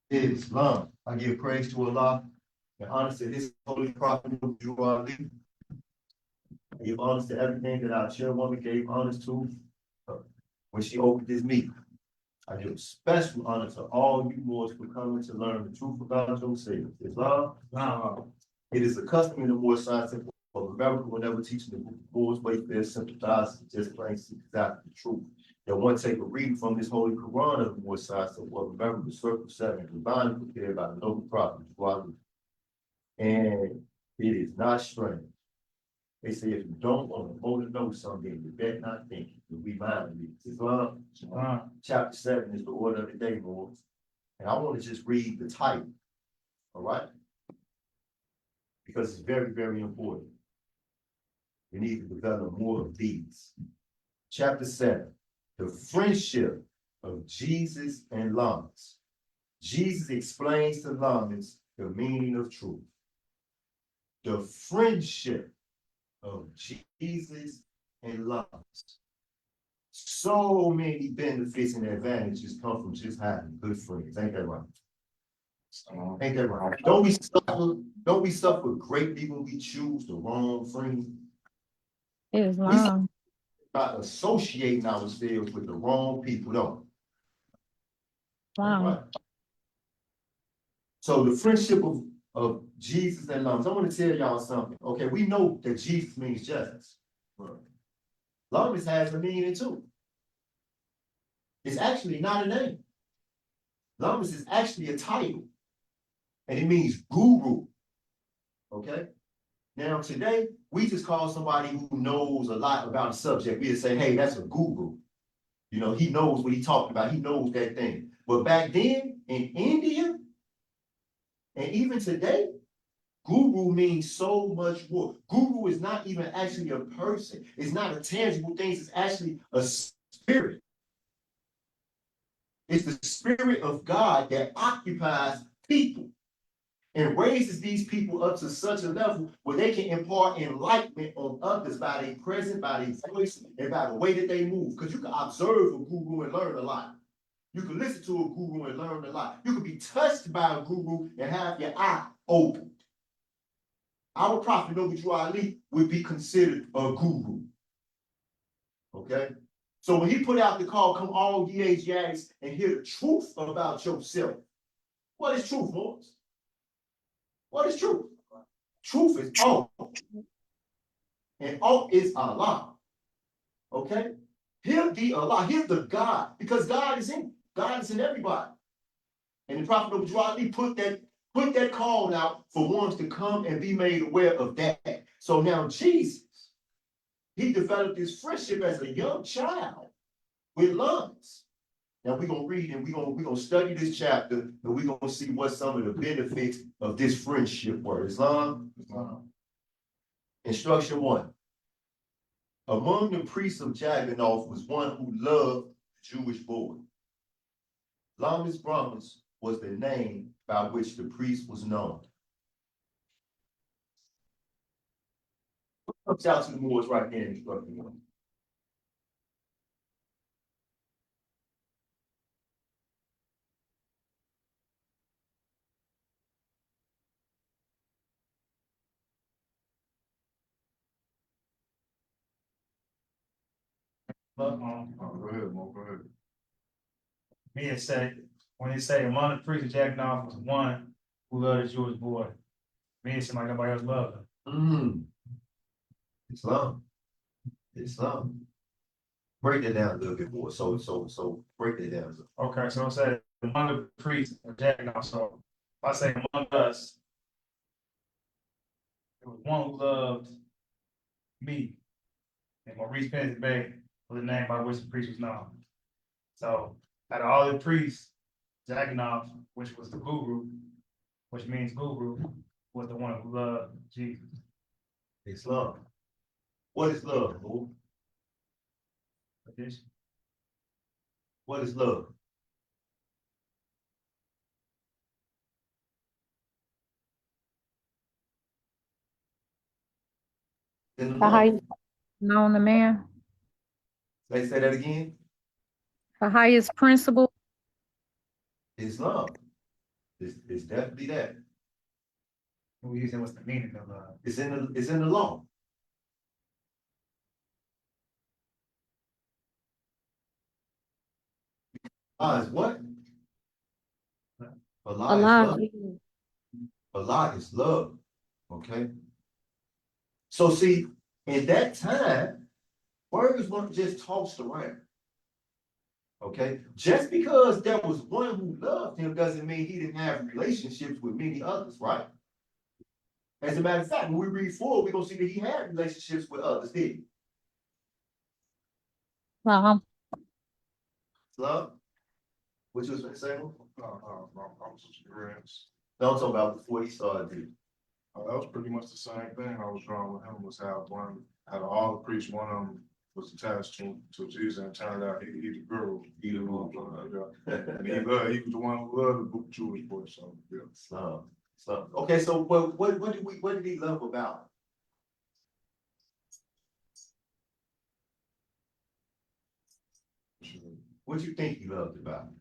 Islam. I give praise to Allah and honor to His holy prophet, Ali. I give honor to everything that our chairwoman gave honor to when she opened this meeting. I give special honor to all you Moors for coming to learn the truth about yourselves. Islam. It is a custom in the Moorish Science of America whenever teaching the Moors welfare sympathize just plain see exactly the truth. That one take a reading from this holy Quran of the Moorish Science of America, circle 7, divinely prepared by the noble prophet. And it is not strange. They say if you don't want to hold a note something, you better not think you'll be minded. Islam, chapter 7 is the order of the day, Lord. And I want to just read the title, all right? Because it's very, very important. We need to develop more of these. Chapter 7, the friendship of Jesus and Lamas. Jesus explains to Lamas the meaning of truth. The friendship of Jesus and Lamas. So many benefits and advantages come from just having good friends. Ain't that right? Ain't that right? Don't we suffer greatly when we choose the wrong friend? Islam. By associating ourselves with the wrong people, don't we? Wow. Right. So the friendship of Jesus and Lamas. I want to tell y'all something. Okay, we know that Jesus means justice. Right. Lamas has a meaning too. It's actually not a name. Lamas is actually a title. And it means guru. Okay? Now today, we just call somebody who knows a lot about a subject. We just say, hey, that's a guru. You know, he knows what he's talking about. He knows that thing. But back then in India, and even today, guru means so much more. Guru is not even actually a person. It's not a tangible thing. It's actually a spirit. It's the spirit of God that occupies people and raises these people up to such a level where they can impart enlightenment on others by their presence, by their voice, and by the way that they move. Because you can observe a guru and learn a lot. You can listen to a guru and learn a lot. You can be touched by a guru and have your eye opened. Our prophet, Noble Ali, would be considered a guru. Okay? So when he put out the call, come all ye Asiatics and hear the truth about yourself. What is truth, Morris? What is truth? Truth is all. And all is Allah. Okay? Hear the Allah, hear the God, because God is in everybody. And the Prophet of Ali put that call out for ones to come and be made aware of that. So now Jesus, he developed this friendship as a young child with Lamas. Now we're gonna read and we're gonna study this chapter and we're gonna see what some of the benefits of this friendship were. Islam. Instruction 1. Among the priests of Jagannath was one who loved the Jewish boy. Lamas Brahmas was the name by which the priest was known. Comes out to the Moors right there in instruction 1. Go ahead, Mo, go ahead. Me and say, when they say among the priests of Jackanoff was one who loved a Jewish boy. Me and somebody nobody else loved him. Islam. Break it down a little bit more. So break it down. Okay, so it said among the priests of Jackanoff. So if I say among us, there was one who loved me. And Maurice Pennington Bey was the name by which the priest was known. So out of all the priests, Jackanoff, which was the guru, which means guru, was the one who loved Jesus. Islam. What is love, Lord? What is love? The highest known to man. Let's say that again. The highest principle. Islam. It's definitely that. We using what's the meaning of It's in the law. Is what? Allah is Allah. love. Allah is love. Okay. So see, in that time, words weren't just tossed around. Okay. Just because there was one who loved him doesn't mean he didn't have relationships with many others, right? As a matter of fact, when we read forward, we're gonna see that he had relationships with others, did he? Wow. Love? What you was gonna say? I was just curious. No, I'm talking about before he started it. That was pretty much the same thing I was drawing with him, was how one, out of all the priests, one of them was attached to Jesus, and it turned out he the girl. He the one. And he was the one who loved the Jewish boy, so, yeah. Islam. Okay, so what did he love about him? What you think he loved about him?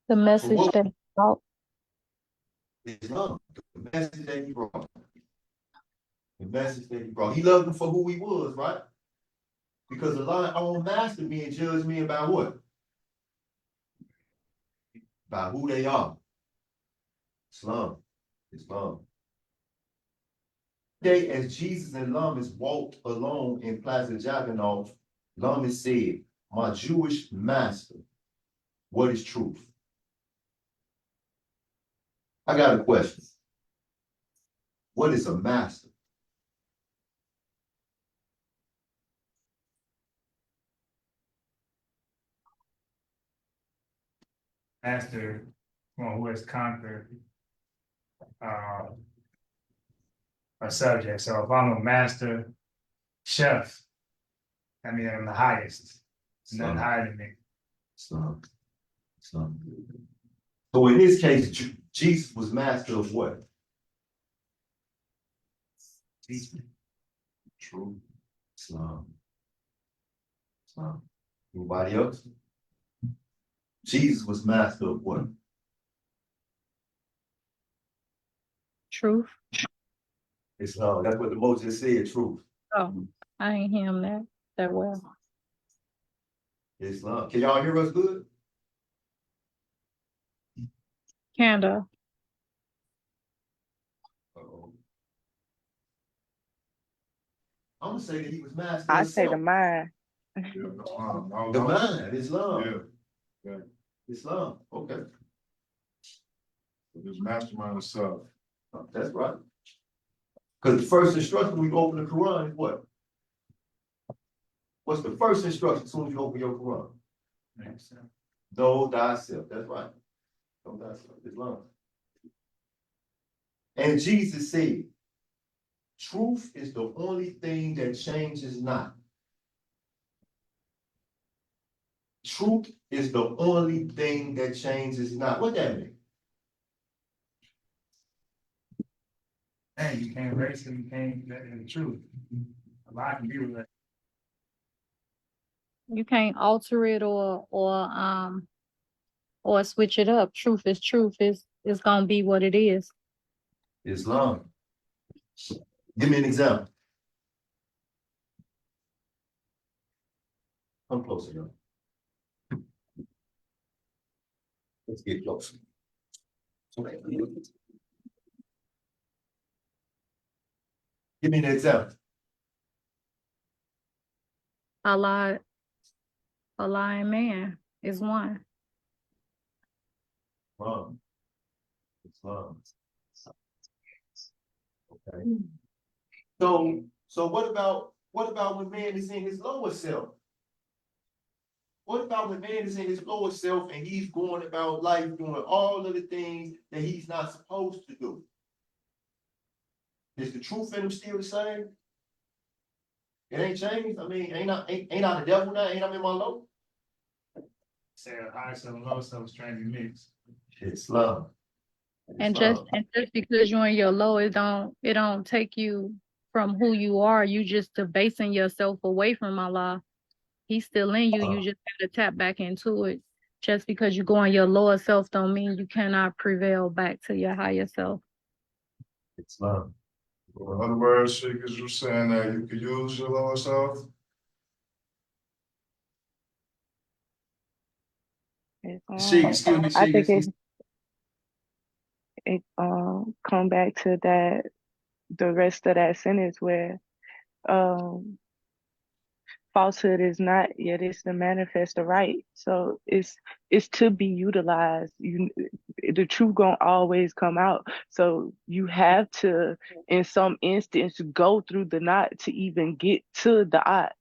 The message what- that he brought. Islam, the message that he brought. The message that he brought. He loved him for who he was, right? Because Allah own master being judged men by what? By who they are. Islam. Day as Jesus and Lamas walked alone in Plaza Jagannath, Lamas said, "My Jewish master, what is truth?" I got a question. What is a master? master, one who has conquered a subject. So if I'm a master chef, I mean I'm the highest. It's nothing higher than me. Islam. So in this case, Jesus was master of what? True. Islam. Anybody else? Jesus was master of what? Truth. Islam. That's what the Moses said, truth. Oh, I ain't hear him that well. Islam. Can y'all hear us good? Kinda. Uh-oh. I'm gonna say that he was master I of say the self. mind. Yeah, The mind, Islam. Yeah, yeah. Islam. Okay. His mastermind itself. That's right. Because the first instruction when you open the Quran is what? What's the first instruction as soon as you open your Quran? Know thyself. That's right. Know thyself. Islam. And Jesus said, truth is the only thing that changes not. Truth is the only thing that changes not. What that mean? Hey, you can't race it, you can't, that is the truth. A lot can be with that. You can't alter it or switch it up. Truth is truth. It's gonna be what it is. Islam. Give me an example. Come closer, y'all. Let's get closer. Give me an example. Allah and man is one. Islam. Okay. So what about when man is in his lower self? What about when man is in his lower self and he's going about life doing all of the things that he's not supposed to do? Is the truth in him still the same? It ain't changed. I mean, ain't I the devil now? Ain't I in my low? Say a high self and low self is trying to be mixed. Islam. And just because you're in your low, it don't take you from who you are. You just debasing yourself away from Allah. He's still in you. You just have to tap back into it. just because you go on your lower self don't mean you cannot prevail back to your higher self. It's love. In other words, Sheik, is you saying that you could use your lower self? Sheik, excuse me, I Sheik, think it come back to that the rest of that sentence where um falsehood is not yet it's the manifest of right. So it's to be utilized. The truth gonna always come out. So you have to, in some instance, go through the knot to even get to the odd.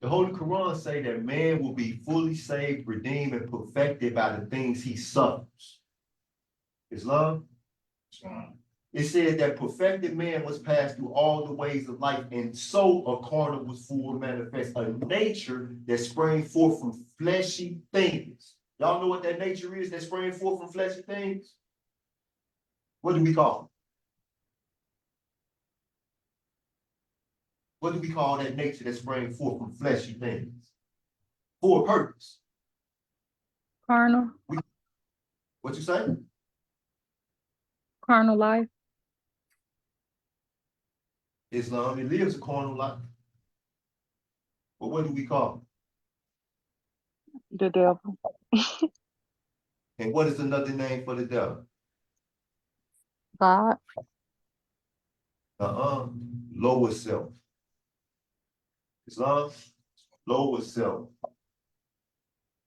The Holy Quran say that man will be fully saved, redeemed, and perfected by the things he suffers. Islam? It said that perfected man must pass through all the ways of life, and so a carnal was full and manifest, a nature that sprang forth from fleshy things. Y'all know what that nature is that sprang forth from fleshy things? What do we call it? What do we call that nature that sprang forth from fleshy things? For a purpose. Carnal, What you say? carnal life. Islam, it lives a carnal life. But what do we call The devil. it? And what is another name for the devil? God. Lower self. Islam, lower self.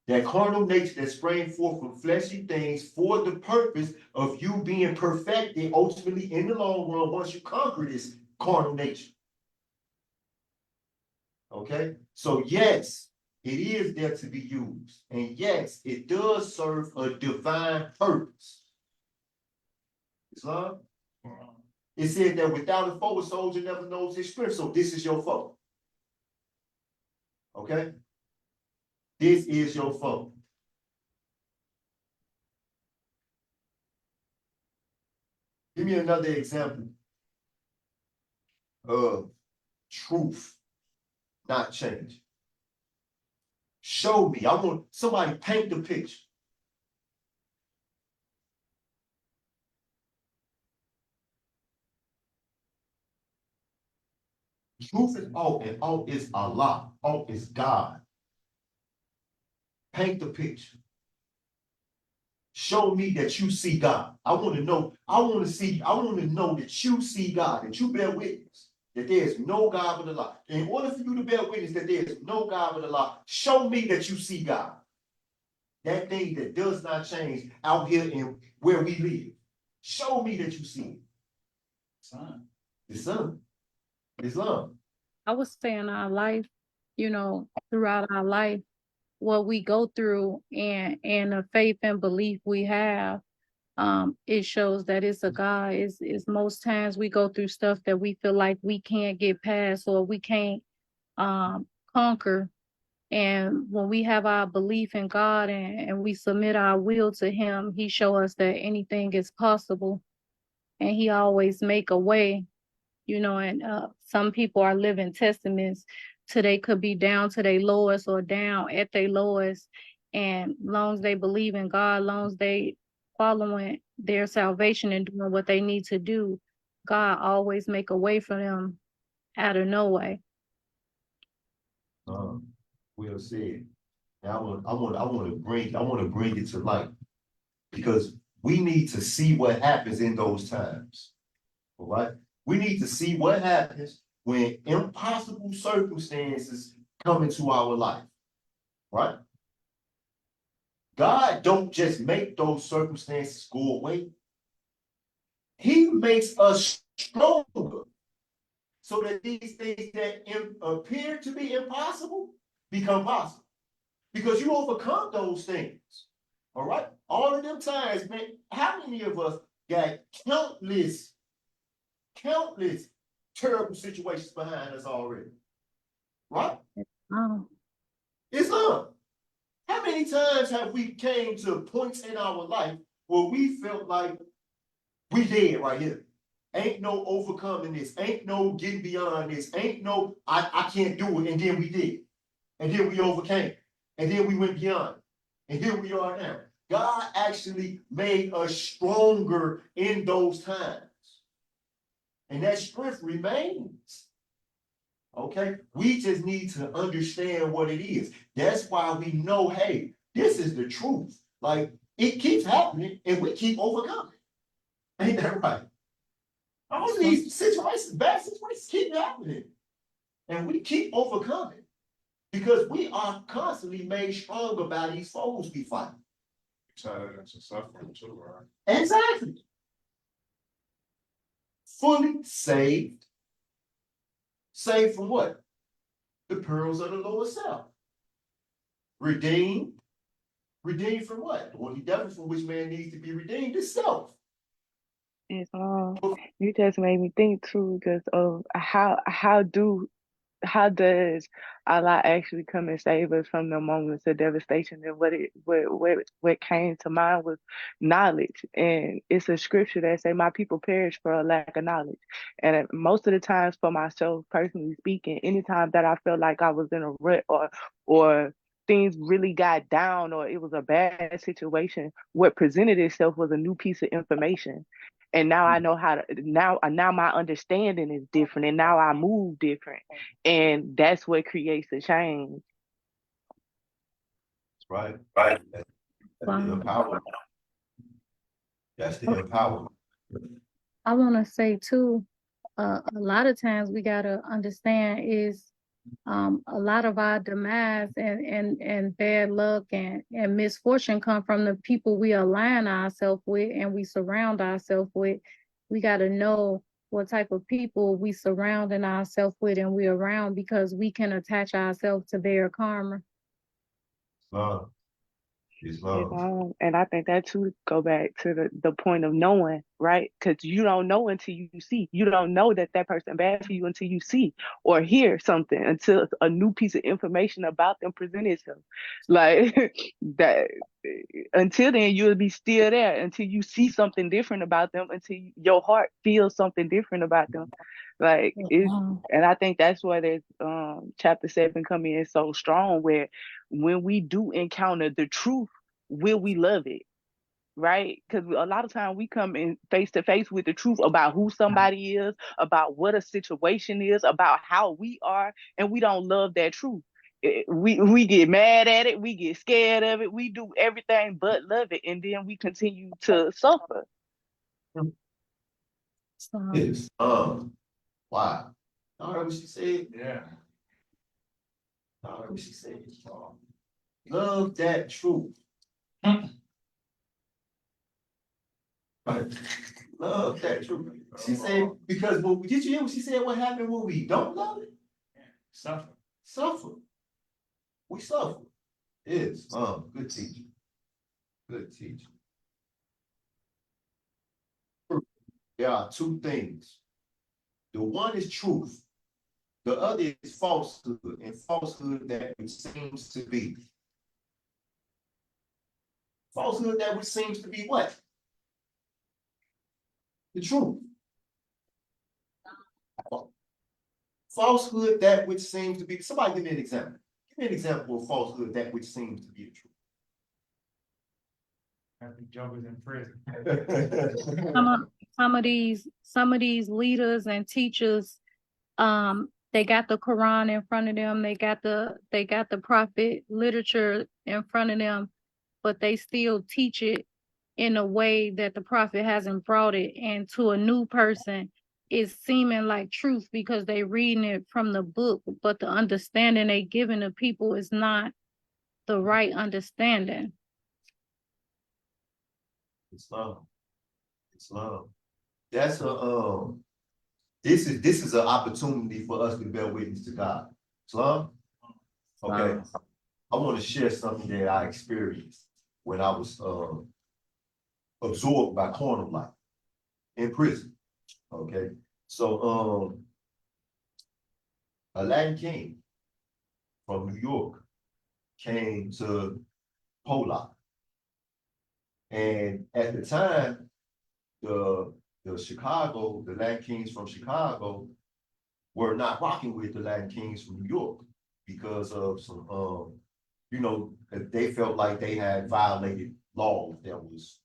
That carnal nature that sprang forth from fleshy things for the purpose of you being perfected ultimately in the long run once you conquer this carnal nature. Okay? So yes, it is there to be used. And yes, it does serve a divine purpose. Islam? It said that without a foe, a soldier never knows his strength. So this is your foe. Okay? This is your foe. Give me another example of truth not changing. Show me. I want somebody paint the picture. Truth is all, and all is Allah. All is God. Paint the picture. Show me that you see God. I want to know, I want to know that you see God, that you bear witness that there is no God but Allah. In order for you to bear witness that there is no God but Allah, show me that you see God. That thing that does not change out here in where we live. Show me that you see it. son. The sun. Islam. I would say in our life, throughout our life, what we go through and the faith and belief we have, it shows that it's a God. It's most times we go through stuff that we feel like we can't get past or we can't conquer. And when we have our belief in God and we submit our will to him, he shows us that anything is possible. And he always make a way, and some people are living testaments to they could be down to their lowest or down at their lowest. And long as they believe in God, long as they following their salvation and doing what they need to do, God always make a way for them out of no way. Will said. Now I want to bring it to light because we need to see what happens in those times. All right. We need to see what happens when impossible circumstances come into our life. Right? God don't just make those circumstances go away. He makes us stronger so that these things that appear to be impossible become possible. Because you overcome those things. All right? All of them times, man, how many of us got countless terrible situations behind us already? Right? Oh, Islam. How many times have we came to points in our life where we felt like we dead right here? Ain't no overcoming this. Ain't no getting beyond this. Ain't no, I can't do it. And then we did. And then we overcame. And then we went beyond. And here we are now. God actually made us stronger in those times. And that strength remains. Okay? We just need to understand what it is. That's why we know, hey, this is the truth. Like, it keeps happening and we keep overcoming. Ain't that right? All these situations, bad situations keep happening. And we keep overcoming. Because we are constantly made stronger by these foes we fight. Tie that into suffering too, right? Exactly. Fully saved. Saved from what? The pearls of the lower self. Redeemed. Redeemed from what? The only devil from which man needs to be redeemed is self. It's you just made me think too, because of how does Allah actually come and save us from the moments of devastation? And what came to mind was knowledge. And it's a scripture that say, my people perish for a lack of knowledge. And most of the times, for myself personally speaking, anytime that I felt like I was in a rut or things really got down or it was a bad situation, what presented itself was a new piece of information. And now I know how to now my understanding is different, and now I move different, and that's what creates a change. Right. Wow. The empowerment. That's the empowerment. I want to say too, a lot of times we gotta understand is a lot of our demise and bad luck and misfortune come from the people we align ourselves with and we surround ourselves with. We gotta know what type of people we surrounding ourselves with and we around, because we can attach ourselves to their karma. Love. It's love. And I think that too go back to the point of knowing, right? Because you don't know until you see. You don't know that person bad for you until you see or hear something, until a new piece of information about them present itself. Like that. Until then, you'll be still there until you see something different about them. Until your heart feels something different about them. Like it's, and I think that's why there's chapter 7 coming in so strong, where when we do encounter the truth, will we love it? Right? Because a lot of time we come in face to face with the truth about who somebody is, about what a situation is, about how we are, and we don't love that truth. We get mad at it, we get scared of it, we do everything but love it, and then we continue to suffer. Yes. Wow. All right, what she said? Yeah. All right, what she said? Love that truth. Right. Love that truth. She said, because did you hear what she said? What happened when we don't love it? Suffer. Suffer. We suffer. Yes. Good teacher. Good teacher. There are two things. The one is truth. The other is falsehood, and falsehood that which seems to be. Falsehood that which seems to be what? The truth. Falsehood that which seems to be. Somebody give me an example. Give me an example of falsehood that which seems to be the truth. I think Joker's in prison. Some of these leaders and teachers, they got the Quran in front of them, they got the prophet literature in front of them, but they still teach it in a way that the prophet hasn't brought it. And to a new person, it's seeming like truth because they reading it from the book, but the understanding they giving the people is not the right understanding. It's love. It's love. That's this is an opportunity for us to bear witness to God. Islam. Okay. I want to share something that I experienced when I was absorbed by carnal life in prison. Okay. So a Latin king from New York came to Poland. And at the time, the the Latin Kings from Chicago were not rocking with the Latin Kings from New York because of some, they felt like they had violated laws that was,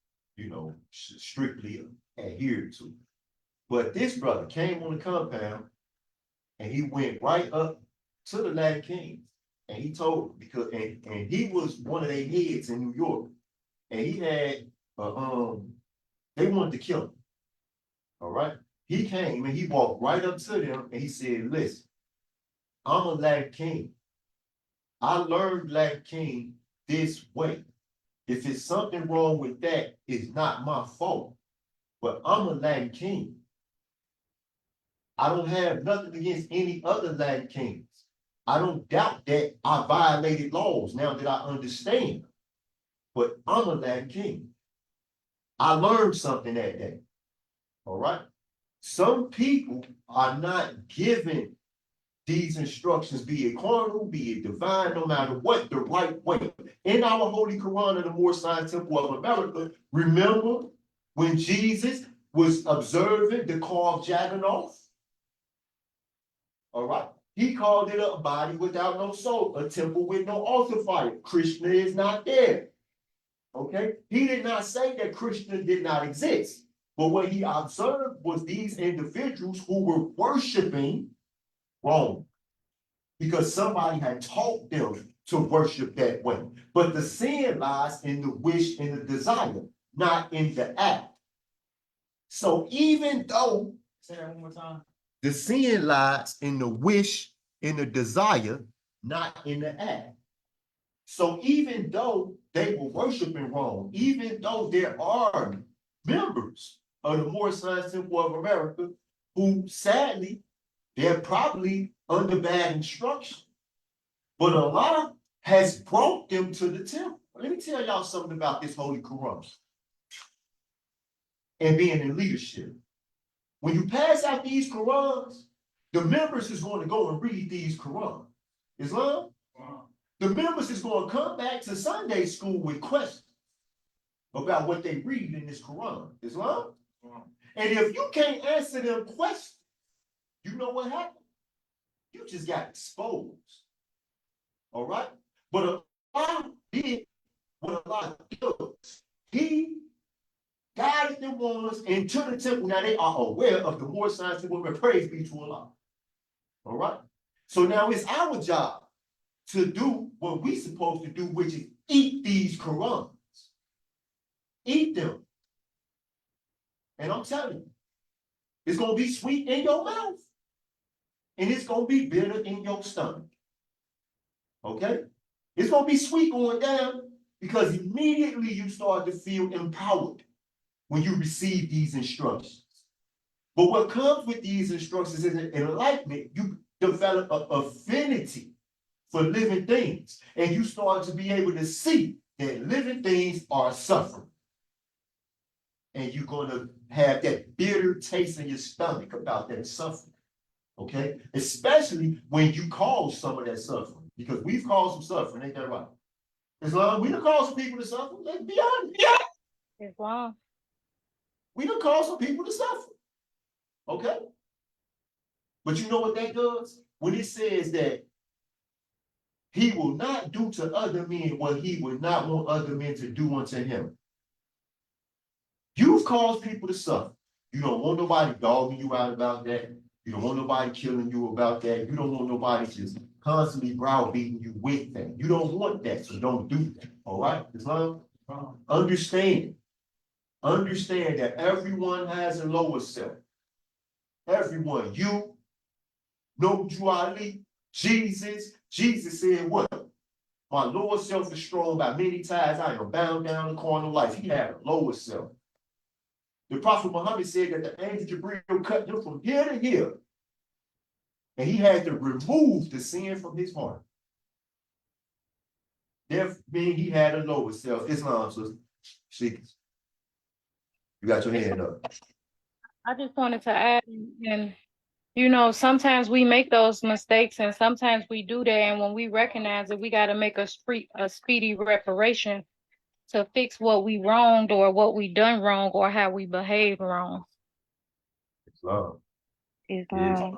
strictly adhered to. But this brother came on the compound and he went right up to the Latin Kings and he told and he was one of their heads in New York and he had they wanted to kill him. All right. He came and he walked right up to them and he said, listen, I'm a Latin King. I learned Latin King this way. If it's something wrong with that, it's not my fault. But I'm a Latin King. I don't have nothing against any other Latin Kings. I don't doubt that I violated laws now that I understand. But I'm a Latin King. I learned something that day. All right. Some people are not given these instructions, be it carnal, be it divine, no matter what, the right way. In our Holy Quran and the Moorish Science Temple of America, remember when Jesus was observing the car of Jagannath? All right. He called it a body without no soul, a temple with no altar fire. Krishna is not there. Okay. He did not say that Krishna did not exist. But what he observed was these individuals who were worshiping wrong because somebody had taught them to worship that way. But the sin lies in the wish and the desire, not in the act. So even though, Say that one more time. the sin lies in the wish and the desire, not in the act. So even though they were worshiping wrong, even though there are members of the Moorish Science Temple of America who sadly, they're probably under bad instruction. But Allah has brought them to the temple. Let me tell y'all something about this Holy Quran and being in leadership. When you pass out these Qurans, the members is going to go and read these Qurans. Islam? The members is going to come back to Sunday school with questions about what they read in this Quran. Islam? And if you can't answer them questions, you know what happened? You just got exposed. All right? But Allah did what Allah does. He guided them ones into the temple. Now they are aware of the Moorish Science Temple, and praise be to Allah. All right? So now it's our job to do what we're supposed to do, which is eat these Qurans. Eat them. And I'm telling you, it's going to be sweet in your mouth. And it's going to be bitter in your stomach. Okay? It's going to be sweet going down because immediately you start to feel empowered when you receive these instructions. But what comes with these instructions is an enlightenment. You develop an affinity for living things. And you start to be able to see that living things are suffering. And you're going to have that bitter taste in your stomach about that suffering. Okay? Especially when you cause some of that suffering. Because we've caused some suffering, ain't that right? Islam, we done caused some people to suffer. Let's be honest. Yeah. Islam. We done caused some people to suffer. Okay? But you know what that does? When it says that he will not do to other men what he would not want other men to do unto him. You've caused people to suffer. You don't want nobody dogging you out about that. You don't want nobody killing you about that. You don't want nobody just constantly browbeating you with that. You don't want that, so don't do that. All right, Islam? Understand that everyone has a lower self. Everyone, you, Nobu Ali, Jesus. Jesus said what? My lower self is strong by many ties. I am bound down the carnal life. He had a lower self. The Prophet Muhammad said that the angel Jibreel cut him from here to here. And he had to remove the sin from his heart. Therefore, meaning he had a lower self. Islam, sister. Sheik, you got your hand up. I just wanted to add, and sometimes we make those mistakes and sometimes we do that. And when we recognize it, we got to make a speedy reparation to fix what we wronged or what we done wrong or how we behave wrong. Love. It's Yes.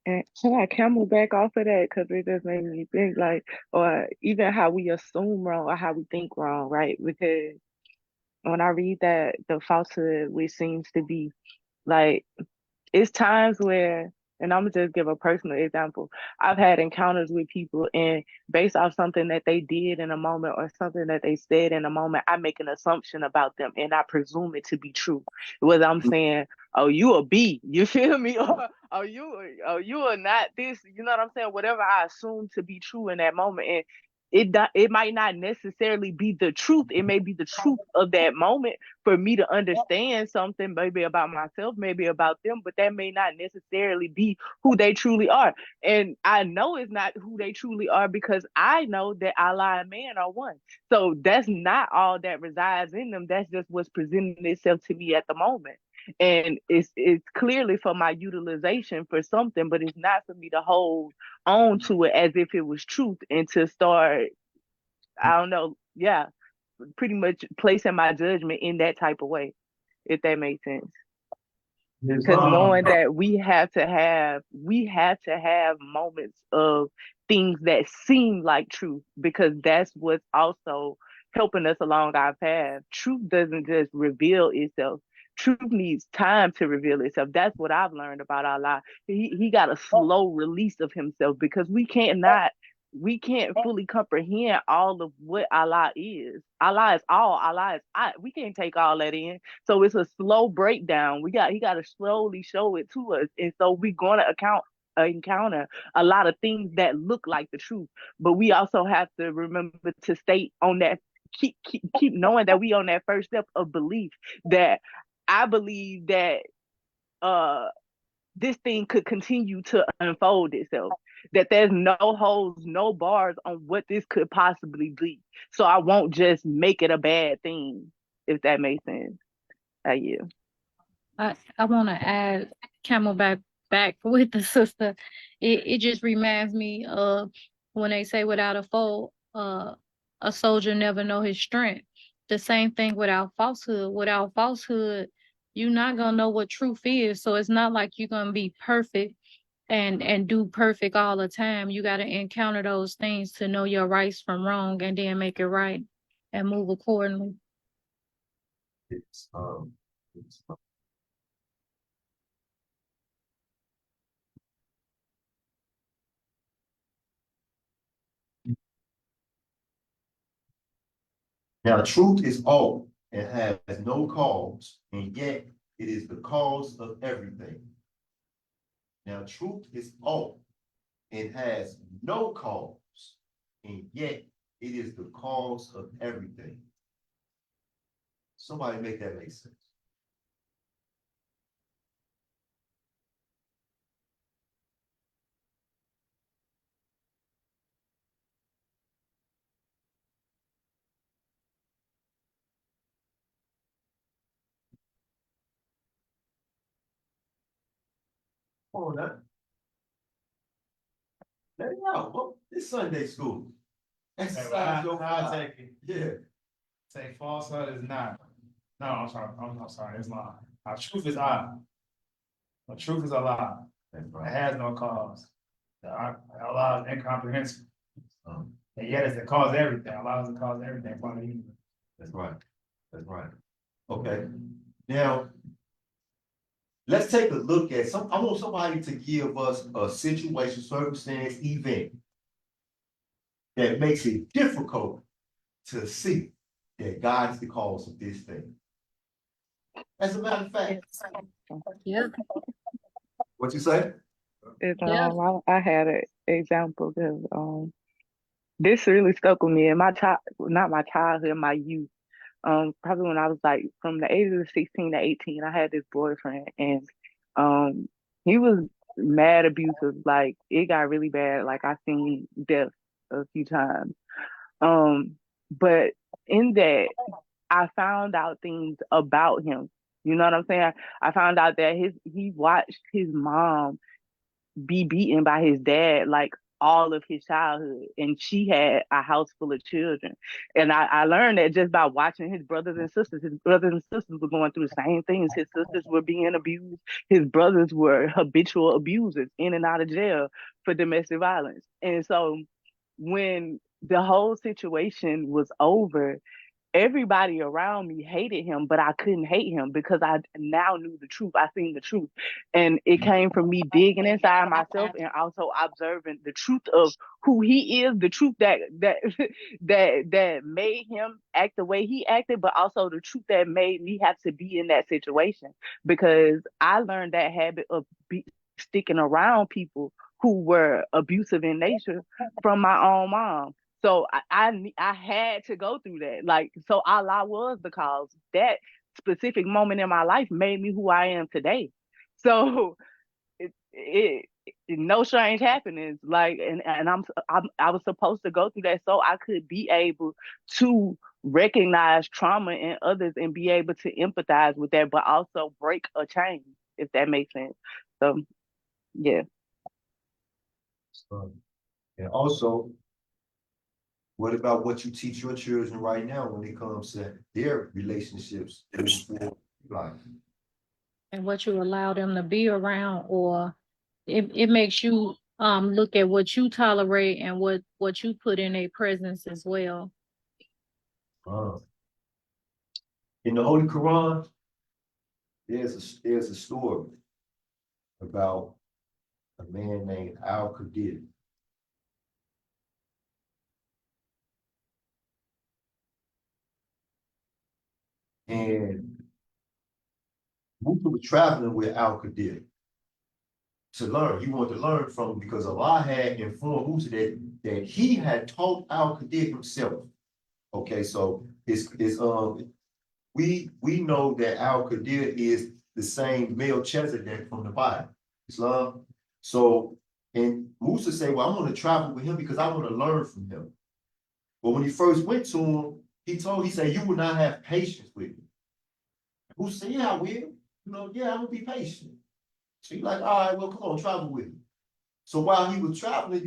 and can I camel back off of that? Because it just made me think like, or even how we assume wrong or how we think wrong, right? Because when I read that the falsehood, which seems to be like, it's times where, and I'm gonna just give a personal example. I've had encounters with people, and based off something that they did in a moment or something that they said in a moment, I make an assumption about them and I presume it to be true. Whether I'm saying, "Oh, you a B," you feel me, or "Oh, you are not this," you know what I'm saying? Whatever I assume to be true in that moment, and it might not necessarily be the truth. It may be the truth of that moment for me to understand something, maybe about myself, maybe about them, but that may not necessarily be who they truly are. And I know it's not who they truly are because I know that Allah and man are one. So that's not all that resides in them. That's just what's presenting itself to me at the moment. And it's clearly for my utilization for something, but it's not for me to hold on to it as if it was truth and to start, I don't know, yeah, pretty much placing my judgment in that type of way, if that makes sense. Yes. Because knowing that we have to have moments of things that seem like truth, because that's what's also helping us along our path. Truth doesn't just reveal itself. Truth needs time to reveal itself. That's what I've learned about Allah. He got a slow release of himself because we can't fully comprehend all of what Allah is. Allah is all. Allah is I. We can't take all that in. So it's a slow breakdown. He got to slowly show it to us, and so we're gonna encounter a lot of things that look like the truth. But we also have to remember to stay on that. Keep knowing that we on that first step of belief. That I believe that uh this thing could continue to unfold itself. That there's no holes, no bars on what this could possibly be. So I won't just make it a bad thing, if that makes sense. You. I want to add Camelback back with the sister. It just reminds me of when they say without a foe, a soldier never know his strength. The same thing without falsehood. Without falsehood, you're not gonna know what truth is. So it's not like you're gonna be perfect and do perfect all the time. You got to encounter those things to know your rights from wrong and then make it right and move accordingly. It's, it's, now, truth is all and has no cause, and yet it is the cause of everything. Now, truth is all and has no cause, and yet it is the cause of everything. Somebody make that make sense. Come on now. Let me know. Well, it's Sunday school. Exercise your I mind. take it. Yeah. Say falsehood is not. No, I'm sorry. I'm sorry. It's lie. Our truth is I. The truth is a lie. That's It right. has no cause. Allah is incomprehensible. Um, And yet it's the cause of everything. Allah is the cause of everything. From the universe. That's right. That's right. Okay. Now, let's take a look at some. I want somebody to give us a situation, circumstance, event that makes it difficult to see that God is the cause of this thing. As a matter of fact, Yeah. what you say? It's, Yeah. I had an example because this really stuck with me in not my childhood, my youth. Probably when I was like from the ages of 16 to 18, I had this boyfriend, and he was mad abusive. Like it got really bad. Like I seen death a few times. But in that, I found out things about him. You know what I'm saying? I found out that he watched his mom be beaten by his dad like all of his childhood, and she had a house full of children. And I learned that just by watching his brothers and sisters. His brothers and sisters were going through the same things. His sisters were being abused. His brothers were habitual abusers, in and out of jail for domestic violence. And so when the whole situation was over, everybody around me hated him, but I couldn't hate him because I now knew the truth. I seen the truth. And it came from me digging inside myself and also observing the truth of who he is, the truth that made him act the way he acted, but also the truth that made me have to be in that situation. Because I learned that habit of sticking around people who were abusive in nature from my own mom. So I had to go through that. Like, so Allah was the cause. That specific moment in my life made me who I am today. So it no strange happenings. Like, and I was supposed to go through that so I could be able to recognize trauma in others and be able to empathize with that, but also break a chain, if that makes sense. So yeah. And also, what about what you teach your children right now when it comes to their relationships in life? And what you allow them to be around, or it makes you look at what you tolerate and what you put in a presence as well. In the Holy Quran, there's a story about a man named Al-Qadir. And Musa was traveling with Al-Qadir to learn. He wanted to learn from him because Allah had informed Musa that he had taught Al-Qadir himself. Okay, so we know that Al-Qadir is the same Melchizedek from the Bible, Islam. So, and Musa said, well, I want to travel with him because I want to learn from him. But when he first went to him, he said, you will not have patience with me. Musa said, yeah, I will. Yeah, I'm gonna be patient. So he's like, all right, well, come on, travel with me. So while he was traveling,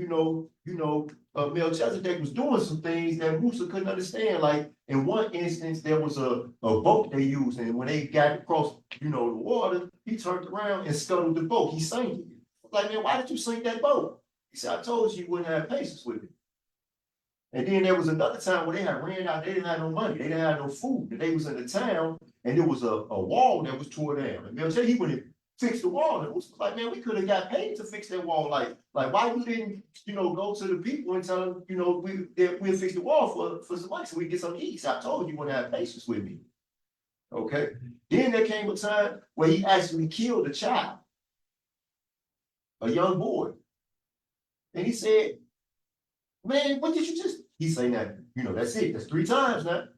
Melchizedek was doing some things that Musa couldn't understand. Like in one instance, there was a boat they used, and when they got across, the water, he turned around and scuttled the boat. He sank it. Like, man, why did you sink that boat? He said, I told you wouldn't have patience with me. And then there was another time where they had ran out, they didn't have no money, they didn't have no food. And they was in the town, and there was a wall that was tore down. And Melchizedek, he went and fixed the wall. And it was like, man, we could have got paid to fix that wall. Like why we didn't, go to the people and tell them, we'll fix the wall for some money so we get some eats. I told you wouldn't have patience with me. Okay. Then there came a time where he actually killed a child, a young boy. And he said, man, what did you just? He said that, that's it. That's 3 times now.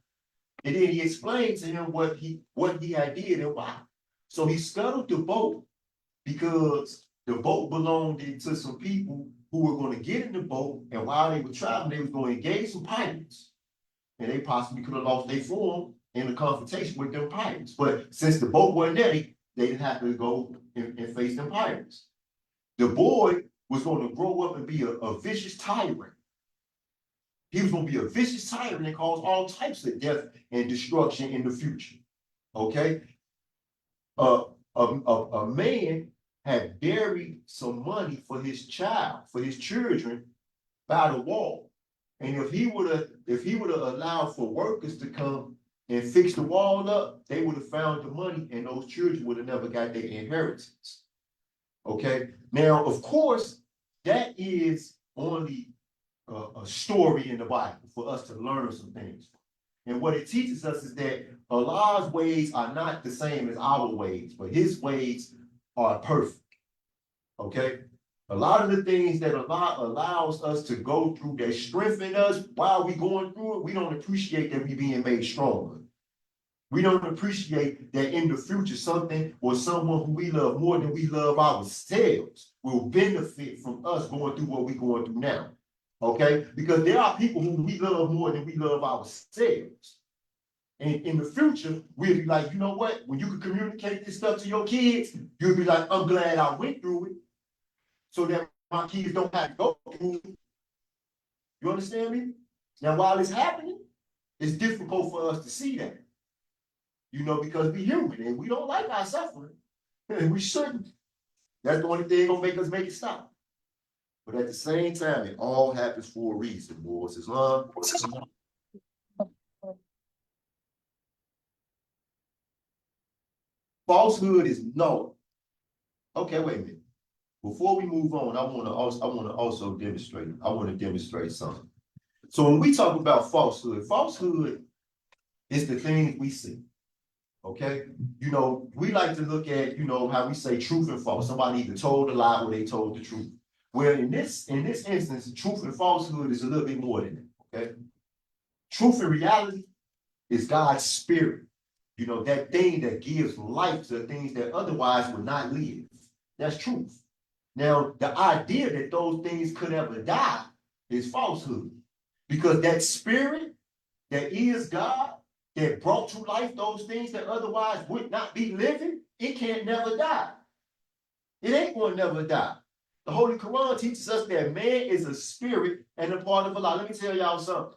And then he explained to him what he had did and why. So he scuttled the boat because the boat belonged to some people who were going to get in the boat, and while they were traveling, they was going to engage some pirates. And they possibly could have lost their form in a confrontation with them pirates. But since the boat wasn't there, they didn't have to go and face them pirates. The boy was going to grow up and be a vicious tyrant. He was going to be a vicious tyrant and cause all types of death and destruction in the future. Okay? A man had buried some money for his children by the wall. And if he would have allowed for workers to come and fix the wall up, they would have found the money and those children would have never got their inheritance. Okay. Now, of course, that is only a story in the Bible for us to learn some things. And what it teaches us is that Allah's ways are not the same as our ways, but his ways are perfect. Okay? A lot of the things that Allah allows us to go through that strengthen us while we're going through it, we don't appreciate that we're being made stronger. We don't appreciate that in the future something or someone who we love more than we love ourselves will benefit from us going through what we're going through now. Okay? Because there are people who we love more than we love ourselves. And in the future, we'll be like, you know what? When you can communicate this stuff to your kids, you'll be like, I'm glad I went through it. So that my kids don't have to go to school. You understand me? Now, while it's happening, it's difficult for us to see that. You know, because we human and we don't like our suffering. And we shouldn't. That's the only thing gonna make us make it stop. But at the same time, it all happens for a reason, boys. Islam. Falsehood is no. Okay, wait a minute. Before we move on, I want to also demonstrate. I want to demonstrate something. So when we talk about falsehood is the things we see. Okay, you know, we like to look at, you know, how we say truth and false. Somebody either told a lie or they told the truth. Well, in this instance, truth and falsehood is a little bit more than that. Okay, truth and reality is God's spirit. You know, that thing that gives life to things that otherwise would not live. That's truth. Now, the idea that those things could ever die is falsehood. Because that spirit that is God, that brought to life those things that otherwise would not be living, it can't never die. It ain't going to never die. The Holy Quran teaches us that man is a spirit and a part of Allah. Let me tell y'all something.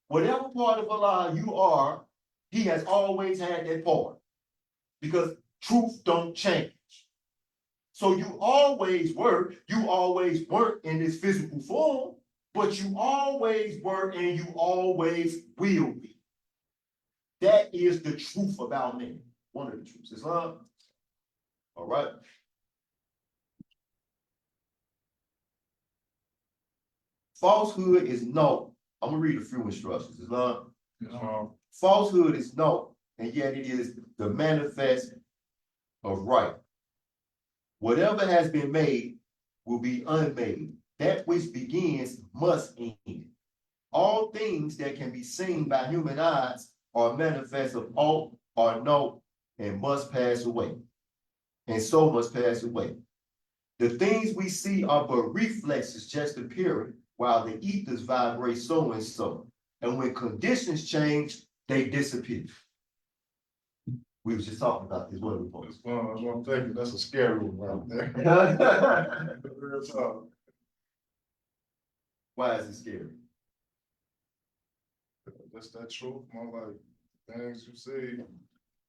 Whatever part of Allah you are, he has always had that part. Because truth don't change. So you always weren't in this physical form, but you always were and you always will be. That is the truth about man. One of the truths. Islam. All right. Falsehood is no. I'm gonna read a few instructions. Islam. Falsehood is no, and yet it is the manifest of right. Whatever has been made will be unmade. That which begins must end. All things that can be seen by human eyes are manifest of all, are no, and must pass away. And so must pass away. The things we see are but reflexes just appearing, while the ethers vibrate so and so. And when conditions change, they disappear. We was just talking about this, what we It's fun. I was gonna tell you, that's a scary one right there. Real talk. Why is it scary? That's that truth, man. Like things you see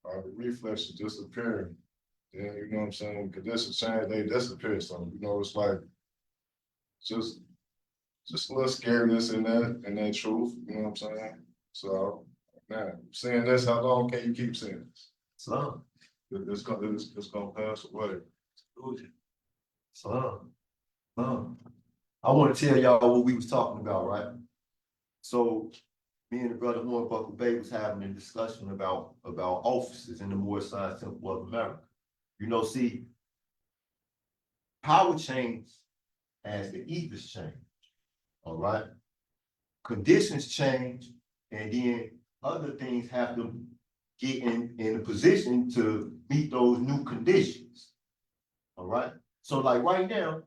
are the reflexes disappearing. Then you know what I'm saying? When conditions change, they disappear. So you know, it's like just a little scariness in that truth. You know what I'm saying? So man, saying this, how long can you keep saying this? Islam. It's gonna pass away. Islam. I want to tell y'all what we was talking about, right? So me and the brother Hornbuckle Bey was having a discussion about offices in the Moorish Science Temple of America. You know, see, power changes as the ethers change. All right. Conditions change, and then other things have to get in a position to meet those new conditions. All right. So like right now,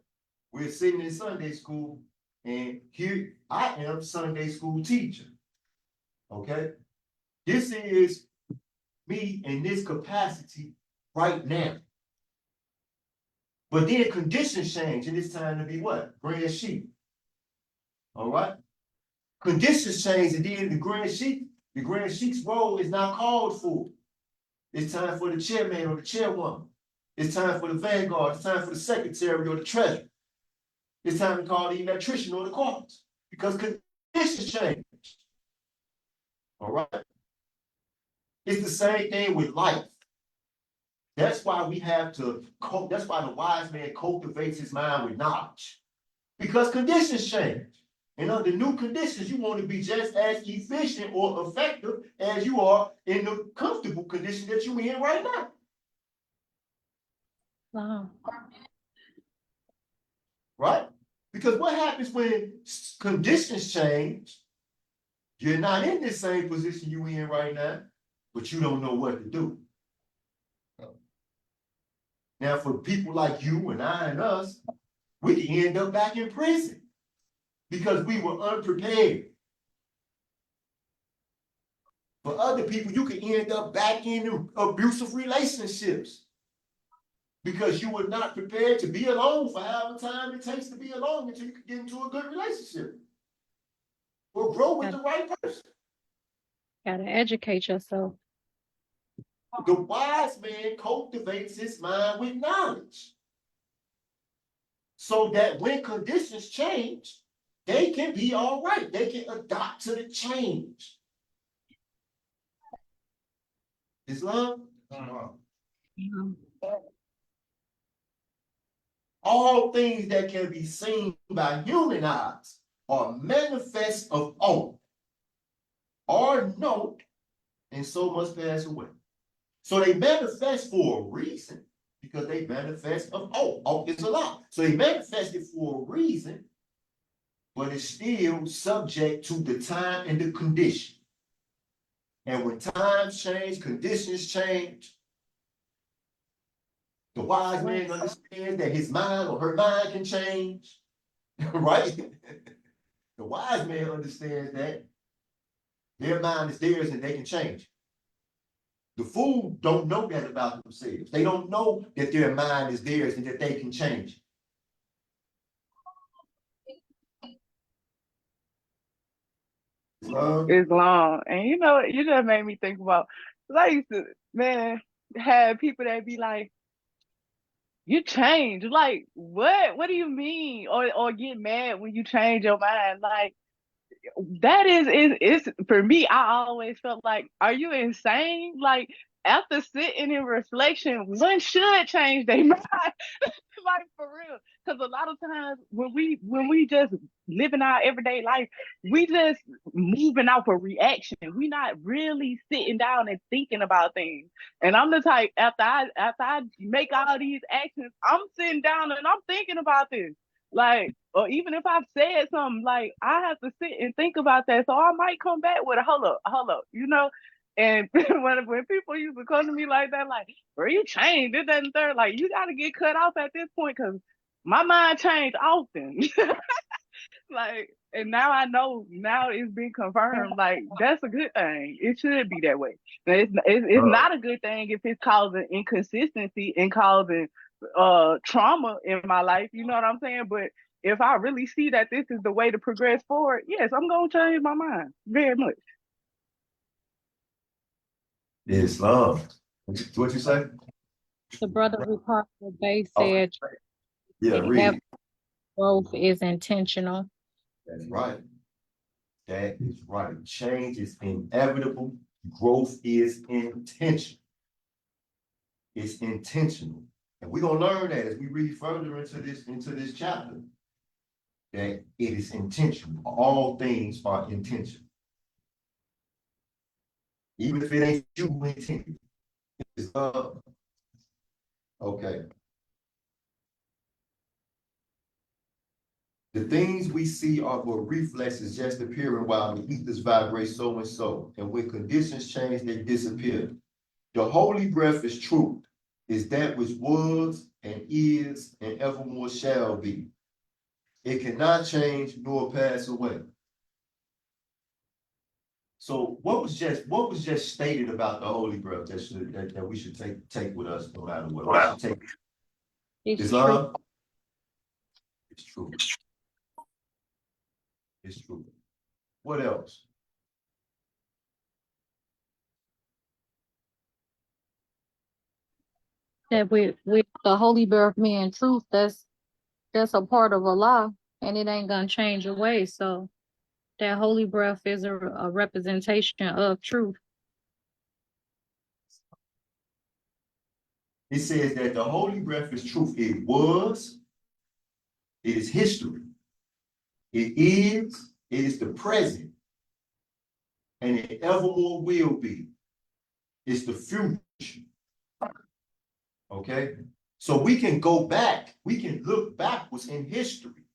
we're sitting in Sunday school, and here I am, Sunday school teacher. Okay. This is me in this capacity right now. But then conditions change, and it's time to be what? Grand Sheik. All right. Conditions change, and then the Grand Sheik's role is not called for. It's time for the chairman or the chairwoman. It's time for the vanguard. It's time for the secretary or the treasurer. It's time to call the electrician or the carpenter, because conditions change. All right. It's the same thing with life. That's why we have to that's why the wise man cultivates his mind with knowledge. Because conditions change. And under new conditions, you want to be just as efficient or effective as you are in the comfortable condition that you're in right now. Wow. Right? Because what happens when conditions change? You're not in the same position you're in right now, but you don't know what to do. Now, for people like you and I and us, we can end up back in prison because we were unprepared. For other people, you can end up back in abusive relationships because you were not prepared to be alone for however time it takes to be alone until you can get into a good relationship. Or grow with the right person. Gotta educate yourself. The wise man cultivates his mind with knowledge, so that when conditions change, they can be all right. They can adapt to the change. Islam? Mhm. All things that can be seen by human eyes are manifest of old, are known, and so must pass away. So they manifest for a reason, because they manifest of old. Oh, it's a lie. So they manifested for a reason, but it's still subject to the time and the condition. And when times change, conditions change, the wise man understands that his mind or her mind can change, right? The wise man understands that their mind is theirs and they can change. The fool don't know that about themselves. They don't know that their mind is theirs and that they can change. It's long. And you know, you just made me think about, 'cause I used to, man, have people that be like, you change. Like, what? What do you mean? Or get mad when you change your mind. Like, that is for me, I always felt like, are you insane? Like, after sitting in reflection, one should change their mind. Like, for real. Because a lot of times when we just living our everyday life, we just moving off a reaction. We not really sitting down and thinking about things. And I'm the type, after I make all these actions, I'm sitting down and I'm thinking about this. Like, or even if I've said something, like, I have to sit and think about that. So I might come back with a hold up, you know? And when people used to come to me like that, like, bro, you changed, this, that, and third, like, you got to get cut off at this point, because my mind changed often. Like, and now I know, now it's been confirmed, like, that's a good thing. It should be that way. Now, it's not a good thing if it's causing inconsistency and causing trauma in my life, you know what I'm saying? But if I really see that this is the way to progress forward, yes, I'm gonna change my mind very much. Islam. What you say? The brother who passed Bay Oh, said yeah, read. growth is intentional. That's right. That is right. Change is inevitable. Growth is intentional. It's intentional. And we're gonna learn that as we read further into this chapter, that it is intentional. All things are intentional. Even if it ain't you who intended. It's okay. The things we see are but reflexes just appearing while the ethers vibrate so and so. And when conditions change, they disappear. The holy breath is truth, is that which was and is and evermore shall be. It cannot change nor pass away. So what was just stated about the holy breath that we should take with us no matter what? We should take It's Islam. true. It's true. It's true. What else? That with the holy birth being truth, that's a part of Allah, and it ain't gonna change away. So that holy breath is a representation of truth. It says that the holy breath is truth. It was, it is history. It is the present, and it evermore will be. It's the future. Okay? So we can go back, we can look backwards in history,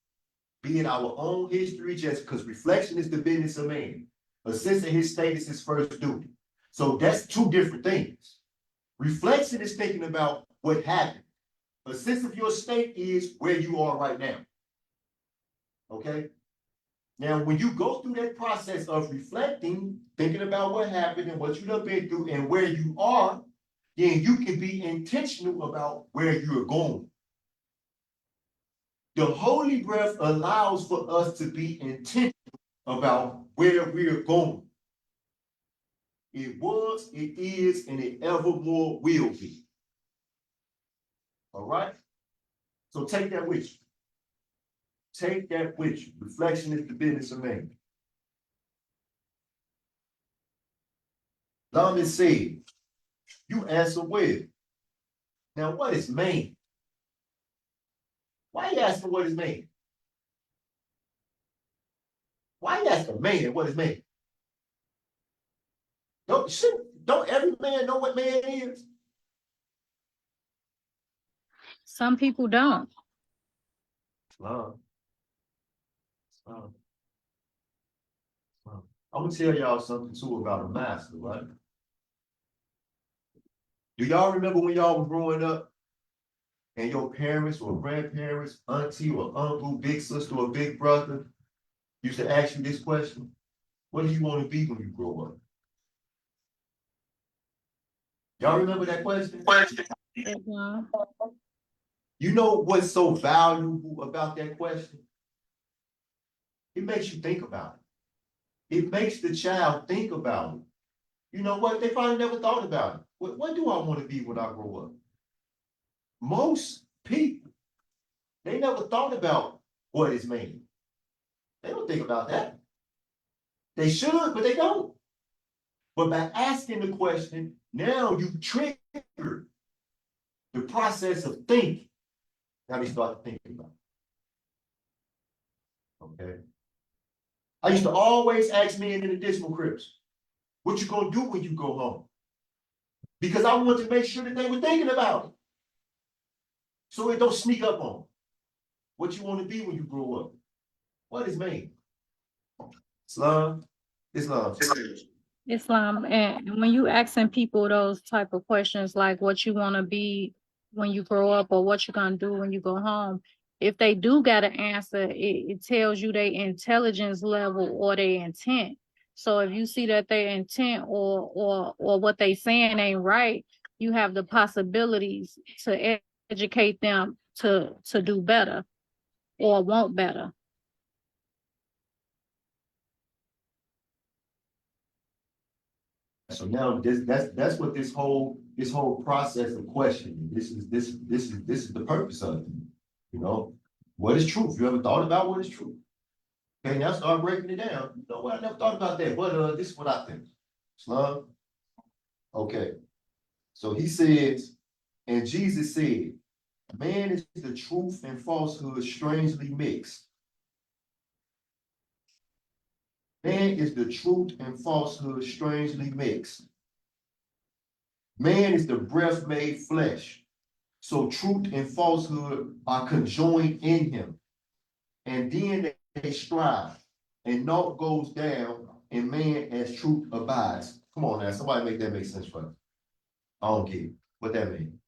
be it our own history, just because reflection is the business of man. A sense of his status is first duty. So that's two different things. Reflection is thinking about what happened. A sense of your state is where you are right now. Okay? Now, when you go through that process of reflecting, thinking about what happened and what you've been through and where you are, then you can be intentional about where you're going. The holy breath allows for us to be intentional about where we're going. It was, it is, and it evermore will be. All right? So take that with you. Take that with you. Reflection is the business of man. Laman said, you answer well. Now, what is man? Why you asking what is man? Why you asking man what is man? Don't every man know what man is? Some people don't. Islam. Islam. Islam. I'm gonna tell y'all something too about a master, right? Do y'all remember when y'all were growing up and your parents or grandparents, auntie or uncle, big sister or big brother used to ask you this question? What do you want to be when you grow up? Y'all remember that question? Islam. You know what's so valuable about that question? It makes you think about it. It makes the child think about it. You know what? They probably never thought about it. What do I want to be when I grow up? Most people, they never thought about what is man. They don't think about that. They should, but they don't. But by asking the question, now you trigger the process of thinking. Now they start thinking about it. Okay. I used to always ask men in the decimal crips, what you gonna do when you go home? Because I wanted to make sure that they were thinking about it. So it don't sneak up on them. What you want to be when you grow up? What is man? Islam. Islam. Islam. And when you asking people those type of questions, like what you want to be when you grow up or what you're gonna do when you go home, if they do got an answer, it tells you their intelligence level or their intent. So if you see that their intent or what they saying ain't right, you have the possibilities to educate them to do better or want better. So now that's what this whole process of questioning. This is the purpose of it. You know, what is truth? You ever thought about what is truth? Okay, now start breaking it down. You know what? I never thought about that, but this is what I think. Islam. Okay. So he says, and Jesus said, man is the truth and falsehood strangely mixed. Man is the truth and falsehood strangely mixed. Man is the breath made flesh. So truth and falsehood are conjoined in him. And then they strive. And naught goes down, and man as truth abides. Come on now, somebody make that make sense for me. I don't get it. What that mean?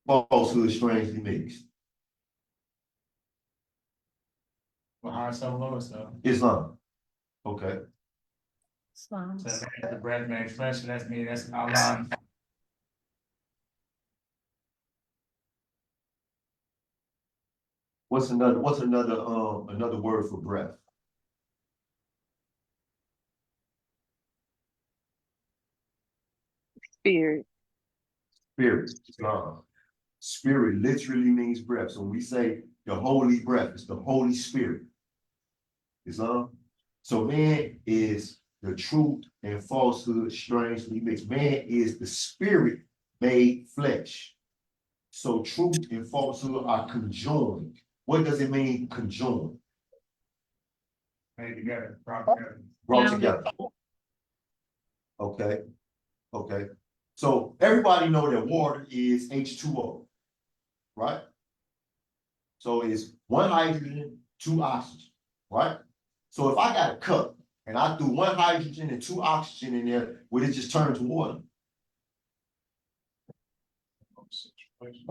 Falsehood strangely mixed. Well, high so low so. Islam. Okay. Islam. So man, the breath made flesh, so that's me, that's Allah. What's another word for breath? Spirit. Spirit. Islam. Spirit literally means breath. So when we say the holy breath, it's the Holy Spirit. Islam. So man is the truth and falsehood strangely mixed. Man is the spirit made flesh. So truth and falsehood are conjoined. What does it mean, conjoined? Made together, brought together. Brought Yeah. together. Okay. Okay. So everybody know that water is H2O, right? So it's one hydrogen, two oxygen, right? So if I got a cup and I threw one hydrogen and two oxygen in there, would it just turn to water?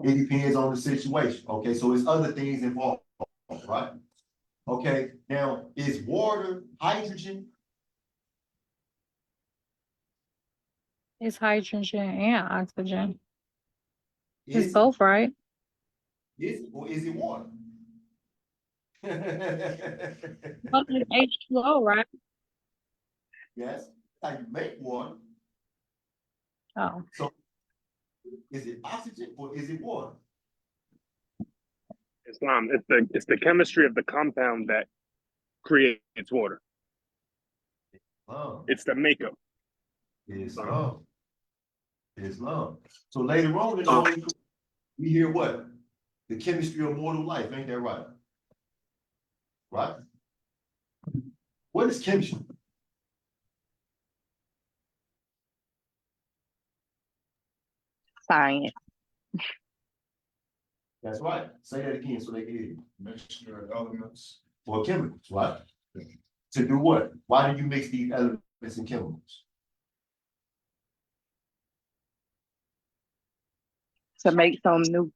It depends on the situation. Okay, so it's other things involved. right? Okay, now is water hydrogen? It's hydrogen and oxygen. It's Is both, right? or is it water? What is H2O, right? Yes, how you make water. Oh, So is it oxygen or is it water? Islam. It's the chemistry of the compound that creates water. Love. It's the makeup. It's love. It's love. So later on in the Holy Quran, we hear what? The chemistry of mortal life, ain't that right? Right? What is chemistry? Science. That's right. Say that again so they can hear you. Mixture of elements. Or chemicals, right? To do what? Why do you mix these elements and chemicals? To make something new.